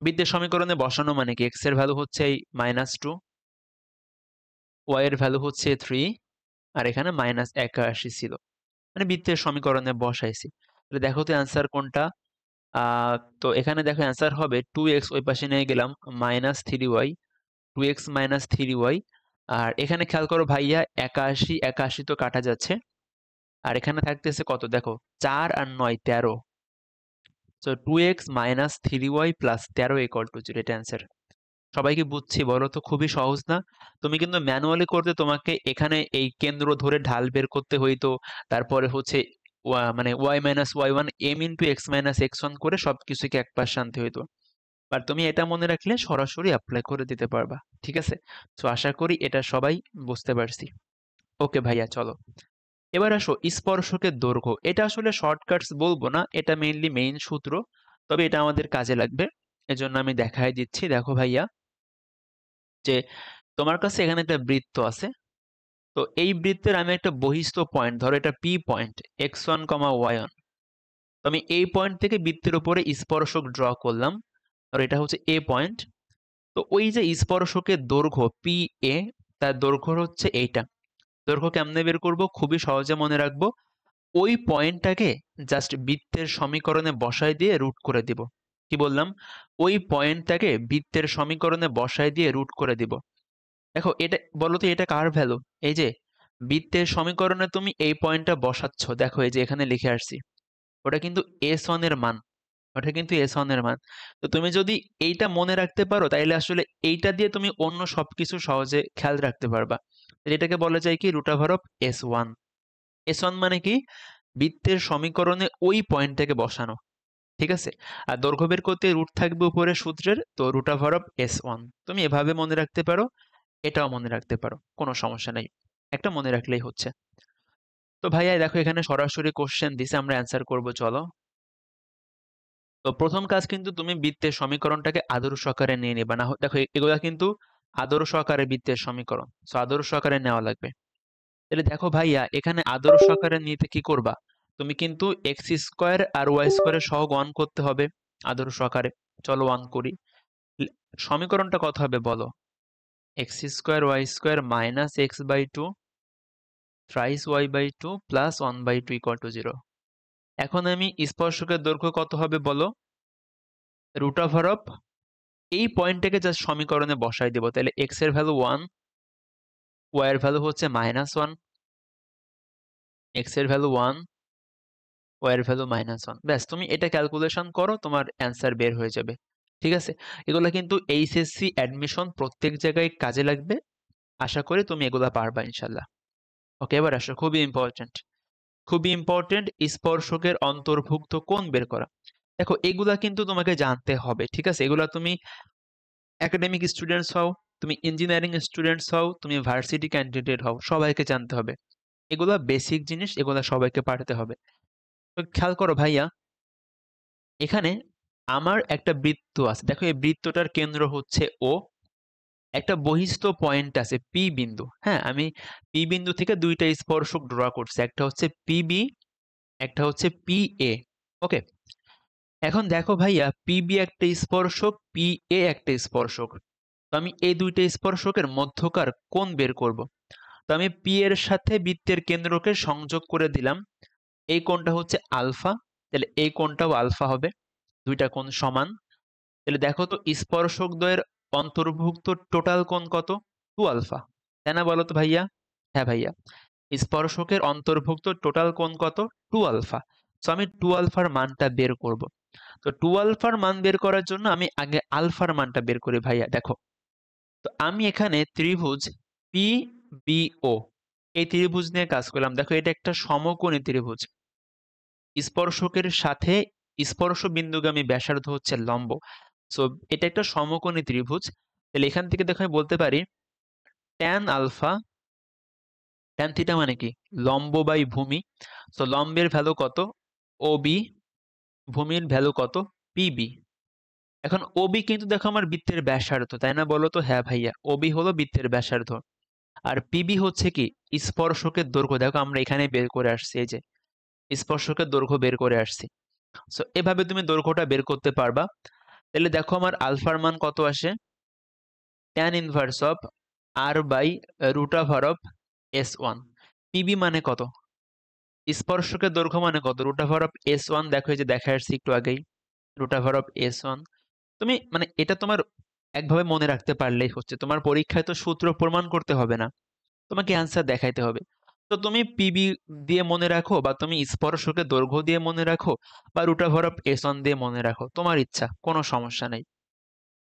বৃত্তের সমীকরণে বসানো মানে কি? এক্স এর ভ্যালু হচ্ছে এই -2, ওয়াই এর ভ্যালু হচ্ছে 3, আর এখানে -81 ছিল, মানে বৃত্তের সমীকরণে বসাইছি। তাহলে দেখো তো অ্যান্সার কোনটা? তো এখানে দেখো অ্যান্সার হবে 2x, ওই পাশে নিয়ে গেলাম -3y, 2x - 3y। আর এখানে খেয়াল করো ভাইয়া, 81 81 তো কাটা যাচ্ছে, আর এখানে থাকতেছে কত দেখো? 4 আর 9 13। So 2x - 3y + 13 = 0। এটা অ্যান্সার। সবাই কি বুঝছি বলো তো? খুবই সহজ না? তুমি কিন্তু ম্যানুয়ালি করতে তোমাকে এখানে এই কেন্দ্র ধরে ঢাল বের করতে হইতো, তারপরে হচ্ছে মানে y - y1 m * x - x1 করে সবকিছুকে এক পাশে আনতে হইতো। আর তুমি এটা মনে রাখলে সরাসরি অ্যাপ্লাই করে দিতে পারবা। ঠিক আছে? সো আশা করি এটা সবাই বুঝতে পারছি। ওকে ভাইয়া, চলো এবার আসো স্পর্শকের দৈর্ঘ্য। এটা আসলে শর্টকাটস বলবো না, এটা মেইনলি মেইন সূত্র, তবে এটা আমাদের কাজে লাগবে, এজন্য আমি দেখাই দিচ্ছি। দেখো ভাইয়া, যে তোমার কাছে এখানে একটা বৃত্ত আছে। তো এই বৃত্তের আমি একটা বহিস্থ পয়েন্ট, ধরো এটা পি পয়েন্ট, x1, y1। তো আমি এই পয়েন্ট থেকে বৃত্তের উপরে স্পর্শক ড্র করলাম, আর এটা হচ্ছে এ পয়েন্ট। তো ওই যে স্পর্শকের দৈর্ঘ্য পি এ, তার দৈর্ঘ্য হচ্ছে এইটা। দৈর্ঘ্য কেমনে বের করব? খুবই সহজে মনে রাখবো, ওই পয়েন্টটাকে জাস্ট বৃত্তের সমীকরণে বসায় দিয়ে রুট করে দিব। কি বললাম? ওই পয়েন্টটাকে বৃত্তের সমীকরণে বসায় দিয়ে রুট করে দিব। দেখো এটা বলো তো, এটা কার ভ্যালু? এই যে বৃত্তের সমীকরণে তুমি এই পয়েন্টটা বসাচ্ছ, দেখো এই যে এখানে লিখে আসছি, ওটা কিন্তু S1 এর মান, ওটা কিন্তু S1 এর মান। তো তুমি যদি এইটা মনে রাখতে পারো, তাইলে আসলে এইটা দিয়ে তুমি অন্য সবকিছু সহজে খেয়াল রাখতে পারবা। এটাকে বলা যায় কি? √S1। S1 মানে কি? বৃত্তের সমীকরণে ওই পয়েন্টটাকে বসানো। ঠিক আছে? আর দৈর্ঘ্য বের করতে রুট থাকবে উপরে সূত্রের, তো √S1। তুমি এভাবে মনে রাখতে পারো, এটাও মনে রাখতে পারো, কোনো সমস্যা নাই। একটা মনে রাখলেই হচ্ছে। তো ভাইয়া দেখো এখানে সরাসরি কোশ্চেন দিছে, আমরা অ্যান্সার করব, চলো। তো প্রথম কাজ কিন্তু তুমি বৃত্তের সমীকরণটাকে আদর্শ আকারে নিয়ে নেবা। না দেখো এগুলা কিন্তু আদর্শ আকারে বৃত্তের সমীকরণ, সো আদর্শ আকারে নেওয়া লাগবে। তাহলে দেখো ভাইয়া, এখানে আদর্শ আকারে নিতে কি করবা, তুমি কিন্তু এক্স স্কোয়ার আর ওয়াই স্কোয়ারের সহগ 1 করতে হবে আদর্শ আকারে। চলো 1 করি। সমীকরণটা কত হবে বলো? X square y square minus x by two thrice y by two plus 1/2 equal to 0। এখন আমি স্পর্শকের দৈর্ঘ্য কত হবে বলো? রুট ওভার অফ এই পয়েন্টটাকে জাস্ট সমীকরণে বসাই দেবো। তাহলে এক্স এর ভ্যালু 1, ওয়াই এর ভ্যালু হচ্ছে -1, এক্স এর ভ্যালু 1, ওয়াই এর ভ্যালু -1। ব্যাস, তুমি এটা ক্যালকুলেশন করো, তোমার অ্যান্সার বের হয়ে যাবে। ঠিক আছে, এগুলো কিন্তু এইচএসসি অ্যাডমিশন প্রত্যেক জায়গায় কাজে লাগবে। আশা করি তুমি এগুলা পারবা ইনশাল্লাহ। ওকে, এবার আসো, খুবই ইম্পর্টেন্ট, খুবই ইম্পর্টেন্ট, স্পর্শকের অন্তর্ভুক্ত কোণ বের করা। দেখো এগুলা কিন্তু তোমাকে জানতে হবে, ঠিক আছে? এগুলা তুমি একাডেমিক স্টুডেন্টস হও, তুমি ইঞ্জিনিয়ারিং স্টুডেন্টস হও, তুমি ভার্সিটি ক্যান্ডিডেট হও, সবাইকে জানতে হবে। এগুলা বেসিক জিনিস, এগুলা সবাইকে পারতে হবে। তো খেয়াল করো ভাইয়া, এখানে আমার একটা বৃত্ত আছে। দেখো এই বৃত্তটার কেন্দ্র হচ্ছে ও, একটা বহিস্থ পয়েন্ট আছে পি বিন্দু। হ্যাঁ, আমি পি বিন্দু থেকে দুইটা স্পর্শক ড্র করছি, একটা হচ্ছে পিবি, একটা হচ্ছে পি এ। ওকে, এখন দেখো ভাইয়া, পিবি একটা স্পর্শক, পি এ একটা স্পর্শক। তো আমি এই দুইটা স্পর্শকের মধ্যকার কোণ বের করব। তো আমি পি এর সাথে বৃত্তের কেন্দ্রকে সংযোগ করে দিলাম, এই কোণটা হচ্ছে আলফা, তাহলে এই কোণটাও আলফা হবে, দুইটা কোণ সমান। তাহলে দেখো তো স্পর্শক দ্বয়ের অন্তর্ভুক্ত টোটাল কোণ কত? 2 আলফা, তাই না? বলো তো ভাইয়া। হ্যাঁ ভাইয়া, স্পর্শকের অন্তর্ভুক্ত টোটাল কোণ কত? 2 আলফা। সো আমি 2 আলফার মানটা বের করব। তো 2 আলফার মান বের করার জন্য আমি আগে আলফার মানটা বের করি ভাইয়া। দেখো, তো আমি এখানে ত্রিভুজ পি বি ও, এই ত্রিভুজ নিয়ে কাজ করলাম। দেখো এটা একটা সমকোণী ত্রিভুজ, স্পর্শকের সাথে স্পর্শ বিন্দুগামী ব্যাসার্ধ হচ্ছে লম্ব। সো এটা একটা সমকোণী ত্রিভুজ। তাহলে এখান থেকে দেখো আমি বলতে পারি ট্যান আলফা, ট্যান থিটা মানে কি? লম্ব বাই ভূমি। সো লম্বের ভ্যালু কত? ওবি, ভূমির ভ্যালু কত? পিবি। এখন ওবি কিন্তু দেখো আমার বৃত্তের ব্যাসার্ধ, তাই না? বলো তো। হ্যাঁ ভাইয়া, ওবি হলো বৃত্তের ব্যাসার্ধ। আর পিবি হচ্ছে কি? স্পর্শকের দৈর্ঘ্য। দেখো আমরা এখানে বের করে আসছি, এই যে স্পর্শকের দৈর্ঘ্য বের করে আসছি। সো এভাবে তুমি দৈর্ঘ্যটা বের করতে পারবা। তাহলে দেখো আমার আলফার মান কত আসে? Tan inverse of r by root over of S1। PB মানে কত? স্পর্শকের দৈর্ঘ্য মানে কত? Root over of S1। দেখো এই যে দেখা আসছে একটু আগেই, রুট ওভার অফ S1। তুমি মানে এটা তোমার একভাবে মনে রাখতে পারলেই হচ্ছে। তোমার পরীক্ষায় তো সূত্র প্রমাণ করতে হবে না, তোমাকে অ্যান্সার দেখাইতে হবে। তো তুমি পিবি দিয়ে মনে রাখো, বা তুমি স্পর্শকের দৈর্ঘ্য দিয়ে মনে রাখো, বা রুট ওভার অফ S1 দিয়ে মনে রাখো, তোমার ইচ্ছা, কোনো সমস্যা নেই।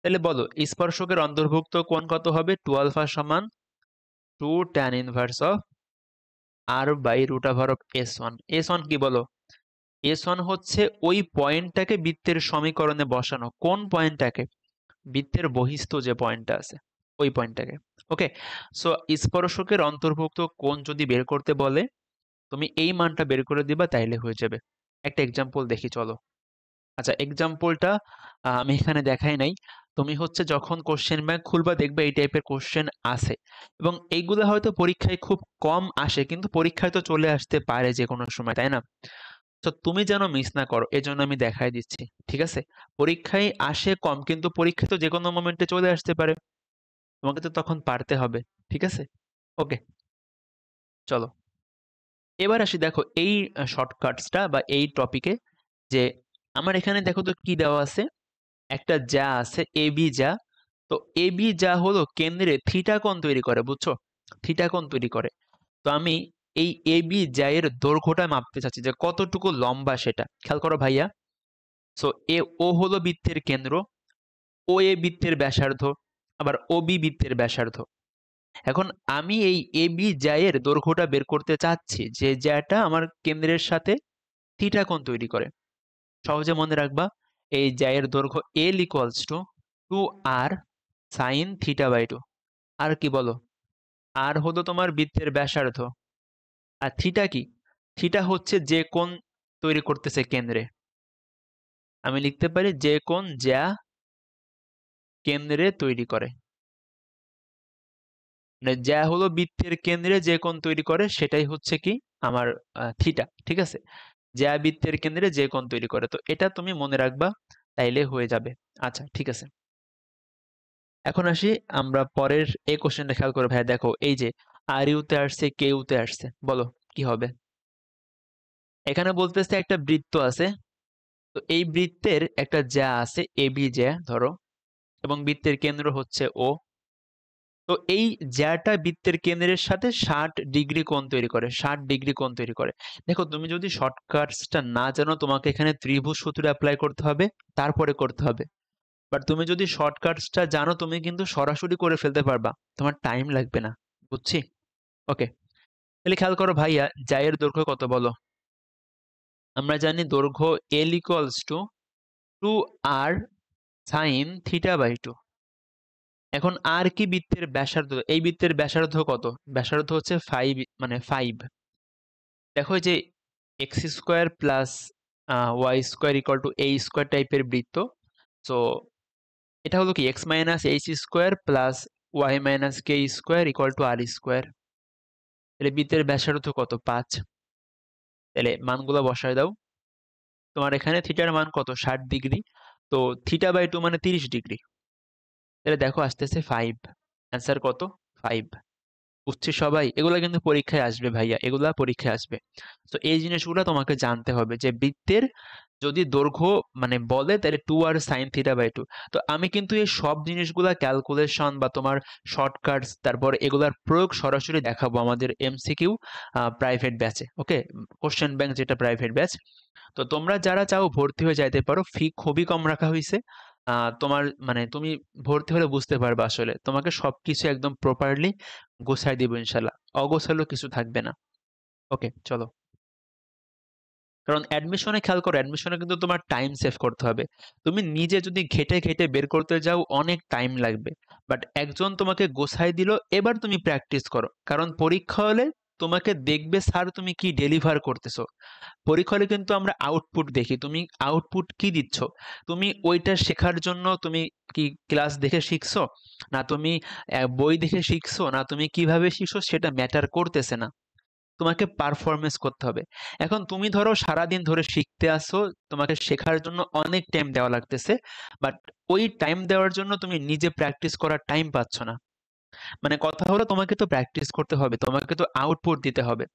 তাহলে বলো স্পর্শকের অন্তর্ভুক্ত কোণ কত হবে? 2 আলফা সমান 2 tan inverse of r by root over of S1। S1 কি বলো? S1 হচ্ছে ওই পয়েন্টটাকে বৃত্তের সমীকরণে বসানো। কোন পয়েন্টটাকে? বৃত্তের বহিস্থ যে পয়েন্টটা আছে, ওই পয়েন্টটাকে। ওকে, সো স্পর্শকের অন্তর্ভুক্ত কোণ যদি বের করতে বলে, তুমি এই মানটা বের করে দিবা, তাইলে হয়ে যাবে। একটা এক্সাম্পল দেখি চলো। আচ্ছা, এক্সাম্পলটা আমি এখানে দেখাই নাই। তুমি হচ্ছে যখন কোশ্চেন ব্যাংক খুলবা, দেখবে এই টাইপের কোশ্চেন আছে, এবং এইগুলো হয়তো পরীক্ষায় খুব কম আসে, কিন্তু পরীক্ষায় তো চলে আসতে পারে যে কোনো সময়, তাই না? তো তুমি যেন মিস না করো, এজন্য আমি দেখাই দিচ্ছি। ঠিক আছে, পরীক্ষায় আসে কম, কিন্তু পরীক্ষা তো যে কোনো মোমেন্টে চলে আসতে পারে, তোমাকে তো তখন পারতে হবে। ঠিক আছে, ওকে, চলো এবার আসি। দেখো এই শর্টকাটসটা বা এই টপিকে, যে আমার এখানে দেখো তো কি দেওয়া আছে, একটা যা আছে এবি যা। তো এবি যা হলো কেন্দ্রে থিটা কোণ তৈরি করে, বুঝছো? থিটা কোণ তৈরি করে। তো আমি এই এবি যা এর দৈর্ঘ্যটা মাপতে চাচ্ছি, যে কতটুকু লম্বা সেটা। খেয়াল করো ভাইয়া, সো এ ও হলো বৃত্তের কেন্দ্র, ও এ বৃত্তের ব্যাসার্ধ, আবার ও বি বৃত্তের ব্যাসার্ধ। এখন আমি এই এবি যা এর দৈর্ঘ্যটা বের করতে চাচ্ছি, যে জ্যাটা আমার কেন্দ্রের সাথে থিটা কোণ তৈরি করে। সহজে মনে রাখবা, এই জ্যায়ের দৈর্ঘ্য L equals to 2r sine theta by 2। আর কি বলো? আর হলো তোমার বৃত্তের ব্যাসার্ধ। আর থিটা কি? থিটা হচ্ছে যে কোণ তৈরি করতেছে কেন্দ্রে। আমি লিখতে পারি যে কোণ যা কেন্দ্রে তৈরি করে। মানে জ্যা হলো বৃত্তের কেন্দ্রে যে কোণ তৈরি করে সেটাই হচ্ছে কি আমার থিটা, ঠিক আছে? জ্যা বৃত্তের কেন্দ্রে যে কোণ তৈরি করে, তো এটা তুমি মনে রাখবা, তাইলে হয়ে যাবে। আচ্ছা ঠিক আছে, এখন আসি আমরা পরের এই কোশ্চেনটা খেয়াল করে ভাইয়া, দেখো এই যে আর ইউতে আসছে, কে ইউতে আসছে, বলো কি হবে? এখানে বলতেছে একটা বৃত্ত আছে, তো এই বৃত্তের একটা জ্যা আছে এ বি জ্যা ধরো, এবং বৃত্তের কেন্দ্র হচ্ছে ও। তো এই জ্যাটা বৃত্তের কেন্দ্রের সাথে 60 ডিগ্রি কোণ তৈরি করে, 60 ডিগ্রি কোণ তৈরি করে। দেখো তুমি যদি শর্টকাটসটা না জানো, তোমাকে এখানে ত্রিভুজ সূত্র অ্যাপ্লাই করতে হবে, তারপরে করতে হবে। বাট তুমি যদি শর্টকাটসটা জানো, তুমি কিন্তু সরাসরি করে ফেলতে পারবা, তোমার টাইম লাগবে না। বুঝছি? ওকে, তাহলে খেয়াল করো ভাইয়া, জ্যায়ের দৈর্ঘ্য কত বলো? আমরা জানি দৈর্ঘ্য L equals to 2r sine theta by 2। এখন আর কি বৃত্তের ব্যাসার্ধ, এই বৃত্তের ব্যাসার্ধ কত? ব্যাসার্ধ হচ্ছে 5, মানে 5। দেখো এই যে x square plus y square equal to a square টাইপের বৃত্ত, সো এটা হলো কি x minus h square plus y minus k square equal to r square. তাহলে বৃত্তের ব্যাসার্ধ কত? 5। তাহলে মানগুলো বসায় দাও। তোমার এখানে থিটার মান কত? 60 ডিগ্রি। তো থিটা বাই 2 মানে 30 ডিগ্রি। তাহলে দেখো আসতেছে 5। অ্যান্সার কত? 5। বুঝছি সবাই? এগুলা কিন্তু পরীক্ষায় আসবে ভাইয়া, এগুলা পরীক্ষায় আসবে। তো এই জিনিসগুলো তোমাকে জানতে হবে যে বৃত্তের যদি দৈর্ঘ্য মানে বলে, তাহলে 2r sin থিটা বাই 2। তো আমি কিন্তু এই সব জিনিসগুলা ক্যালকুলেশন বা তোমার শর্টকাটস, তারপর এগুলার প্রয়োগ সরাসরি দেখাবো আমাদের এমসিকিউ প্রাইভেট ব্যাচে। ওকে, কোশ্চেন ব্যাংক যেটা প্রাইভেট ব্যাচ। তো তোমরা যারা চাও ভর্তি হয়ে যাইতে পারো, ফি খুবই কম রাখা হয়েছে। তোমার মানে তুমি ভর্তি হলে বুঝতে পারবে আসলে তোমাকে সবকিছু একদম প্রপারলি গোছায় দিব ইনশাল্লাহ, অগোছালো কিছু থাকবে না। ওকে চলো, কারণ অ্যাডমিশনে খেয়াল করো, অ্যাডমিশনে কিন্তু তোমার টাইম সেভ করতে হবে। তুমি নিজে যদি ঘেটে ঘেটে বের করতে যাও, অনেক টাইম লাগবে। বাট একজন তোমাকে গোছায় দিল, এবার তুমি প্র্যাকটিস করো, কারণ পরীক্ষা হলে তোমাকে দেখবে স্যার তুমি কি ডেলিভার করতেছো। পরীক্ষা হলে কিন্তু আমরা আউটপুট দেখি, তুমি আউটপুট কি দিচ্ছ। তুমি ওইটা শেখার জন্য তুমি কি ক্লাস দেখে শিখছো, না তুমি বই দেখে শিখছো, না তুমি কিভাবে শিখছো, সেটা ম্যাটার করতেছে না। তোমাকে পারফরমেন্স করতে হবে। এখন তুমি ধরো সারাদিন ধরে শিখতে আসো, তোমাকে শেখার জন্য অনেক টাইম দেওয়া লাগতেছে, বাট ওই টাইম দেওয়ার জন্য তুমি নিজে প্র্যাকটিস করার টাইম পাচ্ছ না। মানে কথা হলো তোমাকে তো প্র্যাকটিস করতে হবে, তোমাকে তো আউটপুট দিতে হবে।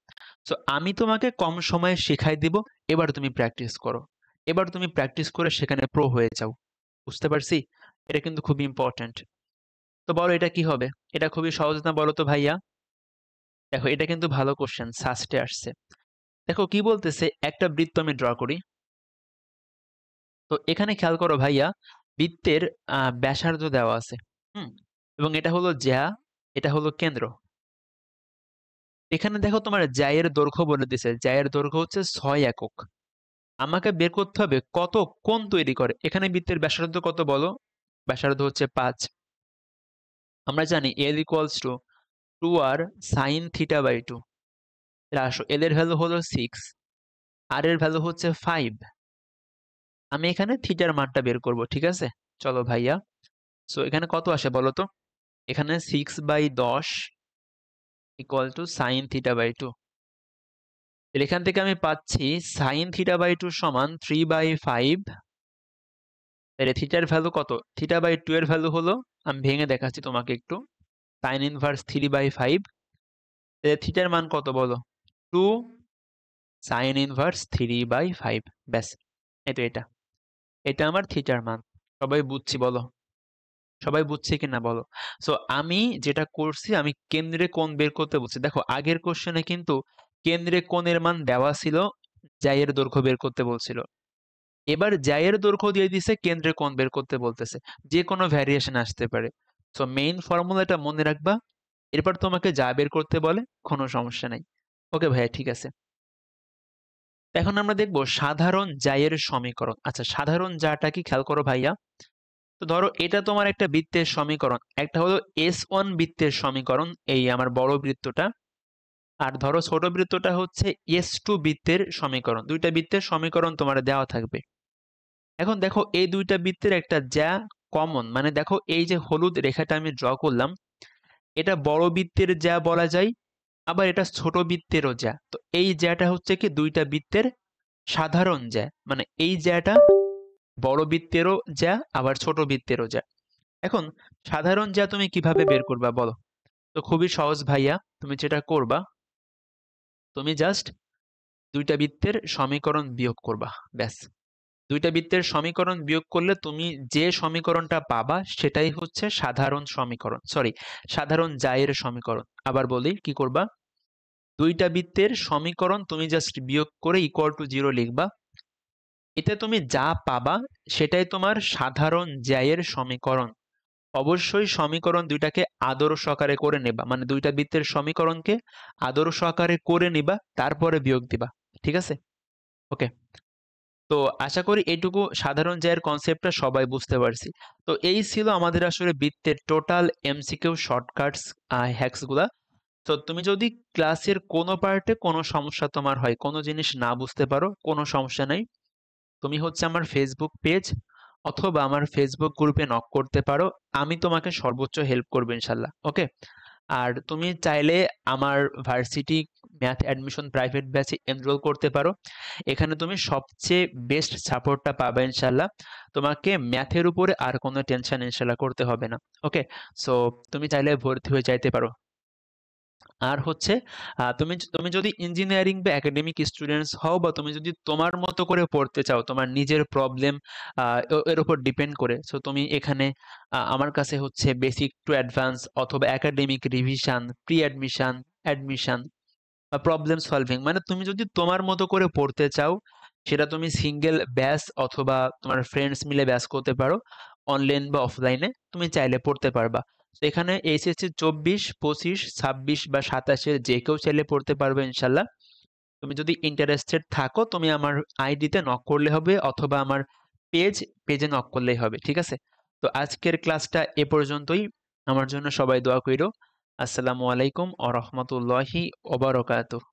সো আমি তোমাকে কম সময়ে শেখাই দিব, এবার তুমি প্র্যাকটিস করো, এবার তুমি প্র্যাকটিস করে সেখানে প্রো হয়ে যাও। বুঝতে পারছি? এটা কিন্তু খুব ইম্পর্ট্যান্ট। তো বলো এটা কি হবে? এটা খুবই সহজ না বলো তো ভাইয়া? দেখো এটা কিন্তু ভালো কোশ্চেন, সাস্টে আসছে। দেখো কি বলতেছে, একটা বৃত্ত আমি ড্র করি। তো এখানে খেয়াল করো ভাইয়া, বৃত্তের ব্যাসার্ধ দেওয়া আছে। হুম, এবং এটা হলো জ্যা, এটা হলো কেন্দ্র। এখানে দেখো তোমার জ্যায়ের দৈর্ঘ্য বলে দিছে, জ্যায়ের দৈর্ঘ্য হচ্ছে 6 একক। আমাকে বের করতে হবে কত কোণ তৈরি করে। এখানে বৃত্তের ব্যাসার্ধ কত বলো? ব্যাসার্ধ হচ্ছে 5। আমরা জানি L equals to 2r sine theta by 2। আসো, এল এর ভ্যালু হলো 6, আর এর ভ্যালু হচ্ছে 5। আমি এখানে থিটার মানটা বের করব, ঠিক আছে? চলো ভাইয়া, সো এখানে কত আসে বলো তো? এখানে 6/10 equal to sine theta by 2। এখান থেকে আমি পাচ্ছি সাইন থিটা বাই 2 সমান 3/5। তাহলে থিটার ভ্যালু কত? থিটা বাই 2 এর ভ্যালু হলো, আমি ভেঙে দেখাচ্ছি তোমাকে একটু, সাইন ইনভার্স 3/5। তাহলে থিটার মান কত বলো? 2 সাইন ইনভার্স 3/5। ব্যাস, এই তো এটা, এটা আমার থিটার মান। সবাই বুঝছি বলো? সবাই বুঝছে কিনা বলো? সো আমি যেটা করছি, আমি কেন্দ্রে কোণ বের করতে বলছি। দেখো আগের কোশ্চেনে কিন্তু কেন্দ্রে কোণের মান দেওয়া ছিল, জ্যায়ের দৈর্ঘ্য বের করতে বলছিল। এবার জ্যায়ের দৈর্ঘ্য দিয়ে দিছে, কেন্দ্রে কোণ বের করতে বলতেছে। যে কোনো ভ্যারিয়েশন আসতে পারে। সো মেইন ফর্মুলাটা মনে রাখবা, এরপর তোমাকে যা বের করতে বলে কোনো সমস্যা নাই। ওকে ভাইয়া, ঠিক আছে। এখন আমরা দেখব সাধারণ জ্যায়ের সমীকরণ। আচ্ছা, সাধারণ জ্যাটা কি খেয়াল করো ভাইয়া। তো ধরো এটা তোমার একটা বৃত্তের সমীকরণ, একটা হলো S1 বৃত্তের সমীকরণ, এই আমার বড় বৃত্তটা। আর ধরো ছোট বৃত্তটা হচ্ছে S2 বৃত্তের সমীকরণ। দুইটা বৃত্তের সমীকরণ তোমার দেওয়া থাকবে। এখন দেখো এই দুইটা বৃত্তের একটা জ্যা কমন, মানে দেখো এই যে হলুদ রেখাটা আমি ড্র করলাম, এটা বড় বৃত্তের জ্যা বলা যায়, আবার এটা ছোট বৃত্তেরও জ্যা। তো এই জ্যাটা হচ্ছে কি দুইটা বৃত্তের সাধারণ জ্যা, মানে এই জ্যাটা বড় বৃত্তেরও জ্যা আবার ছোট বৃত্তেরও জ্যা। এখন সাধারণ জ্যা তুমি কিভাবে বের করবা বলো? তো খুবই সহজ ভাইয়া, তুমি যেটা করবা, তুমি জাস্ট দুইটা বৃত্তের সমীকরণ বিয়োগ করবা, ব্যাস। দুইটা বৃত্তের সমীকরণ বিয়োগ করলে তুমি যে সমীকরণটা পাবা সেটাই হচ্ছে সাধারণ সমীকরণ, সরি, সাধারণ জায়ের সমীকরণ। আবার বলি, কি করবা? দুইটা বৃত্তের সমীকরণ তুমি জাস্ট বিয়োগ করে ইকুয়াল টু 0 লিখবা। এতে তুমি যা পাবা সেটাই তোমার সাধারণ জায়ের সমীকরণ। অবশ্যই সমীকরণ দুইটাকে আদর্শ আকারে করে নেবা, মানে দুইটা বৃত্তের সমীকরণকে আদর্শ আকারে করে নিবা, তারপরে বিয়োগ দিবা। ঠিক আছে? ওকে। তো আশা করি এইটুকু সাধারণ জ্যায়ের কনসেপ্টটা সবাই বুঝতে পারছি। তো এই ছিল আমাদের আসলে বৃত্তের টোটাল এমসিকিউ শর্টকাটস হ্যাক্স গুলা। তো তুমি যদি ক্লাসের কোনো পার্টে কোনো সমস্যা তোমার হয়, কোনো জিনিস না বুঝতে পারো, কোনো সমস্যা নাই, তুমি হচ্ছে আমার ফেসবুক পেজ অথবা আমার ফেসবুক গ্রুপে নক করতে পারো। আমি তোমাকে সর্বোচ্চ হেল্প করবো ইনশাল্লাহ। ওকে। আর তুমি চাইলে আমার ভার্সিটি ম্যাথ অ্যাডমিশন প্রাইভেট ব্যাচে এনরোল করতে পারো। এখানে তুমি সবচেয়ে বেস্ট সাপোর্টটা পাবে ইনশাল্লাহ। তোমাকে ম্যাথের উপরে আর কোনো টেনশন ইনশাল্লাহ করতে হবে না। ওকে। সো তুমি চাইলে ভর্তি হয়ে যাইতে পারো। আর হচ্ছে তুমি তুমি যদি ইঞ্জিনিয়ারিং বা একাডেমিক স্টুডেন্টস হও, বা তুমি যদি তোমার মতো করে পড়তে চাও, তোমার নিজের প্রবলেম এর উপর ডিপেন্ড করে, সো তুমি এখানে আমার কাছে হচ্ছে বেসিক টু অ্যাডভান্স অথবা academic revision, pre admission, admission বা প্রবলেম সলভিং, মানে তুমি যদি তোমার মতো করে পড়তে চাও, সেটা তুমি সিঙ্গেল ব্যাচ অথবা তোমার ফ্রেন্ডস মিলে ব্যাচ করতে পারো, অনলাইন বা অফলাইনে তুমি চাইলে পড়তে পারবা। তো এখানে এইচএসসি 24, 25, 26 বা 27-এর যে কেউ চাইলে পড়তে পারবে ইনশাল্লাহ। তুমি যদি ইন্টারেস্টেড থাকো, তুমি আমার আইডিতে নক করলে হবে অথবা আমার পেজে নক করলেই হবে। ঠিক আছে? তো আজকের ক্লাসটা এ পর্যন্তই। আমার জন্য সবাই দোয়া কইরো। আসসালামু আলাইকুম ওয়া রাহমাতুল্লাহি ওয়া বারাকাতুহু।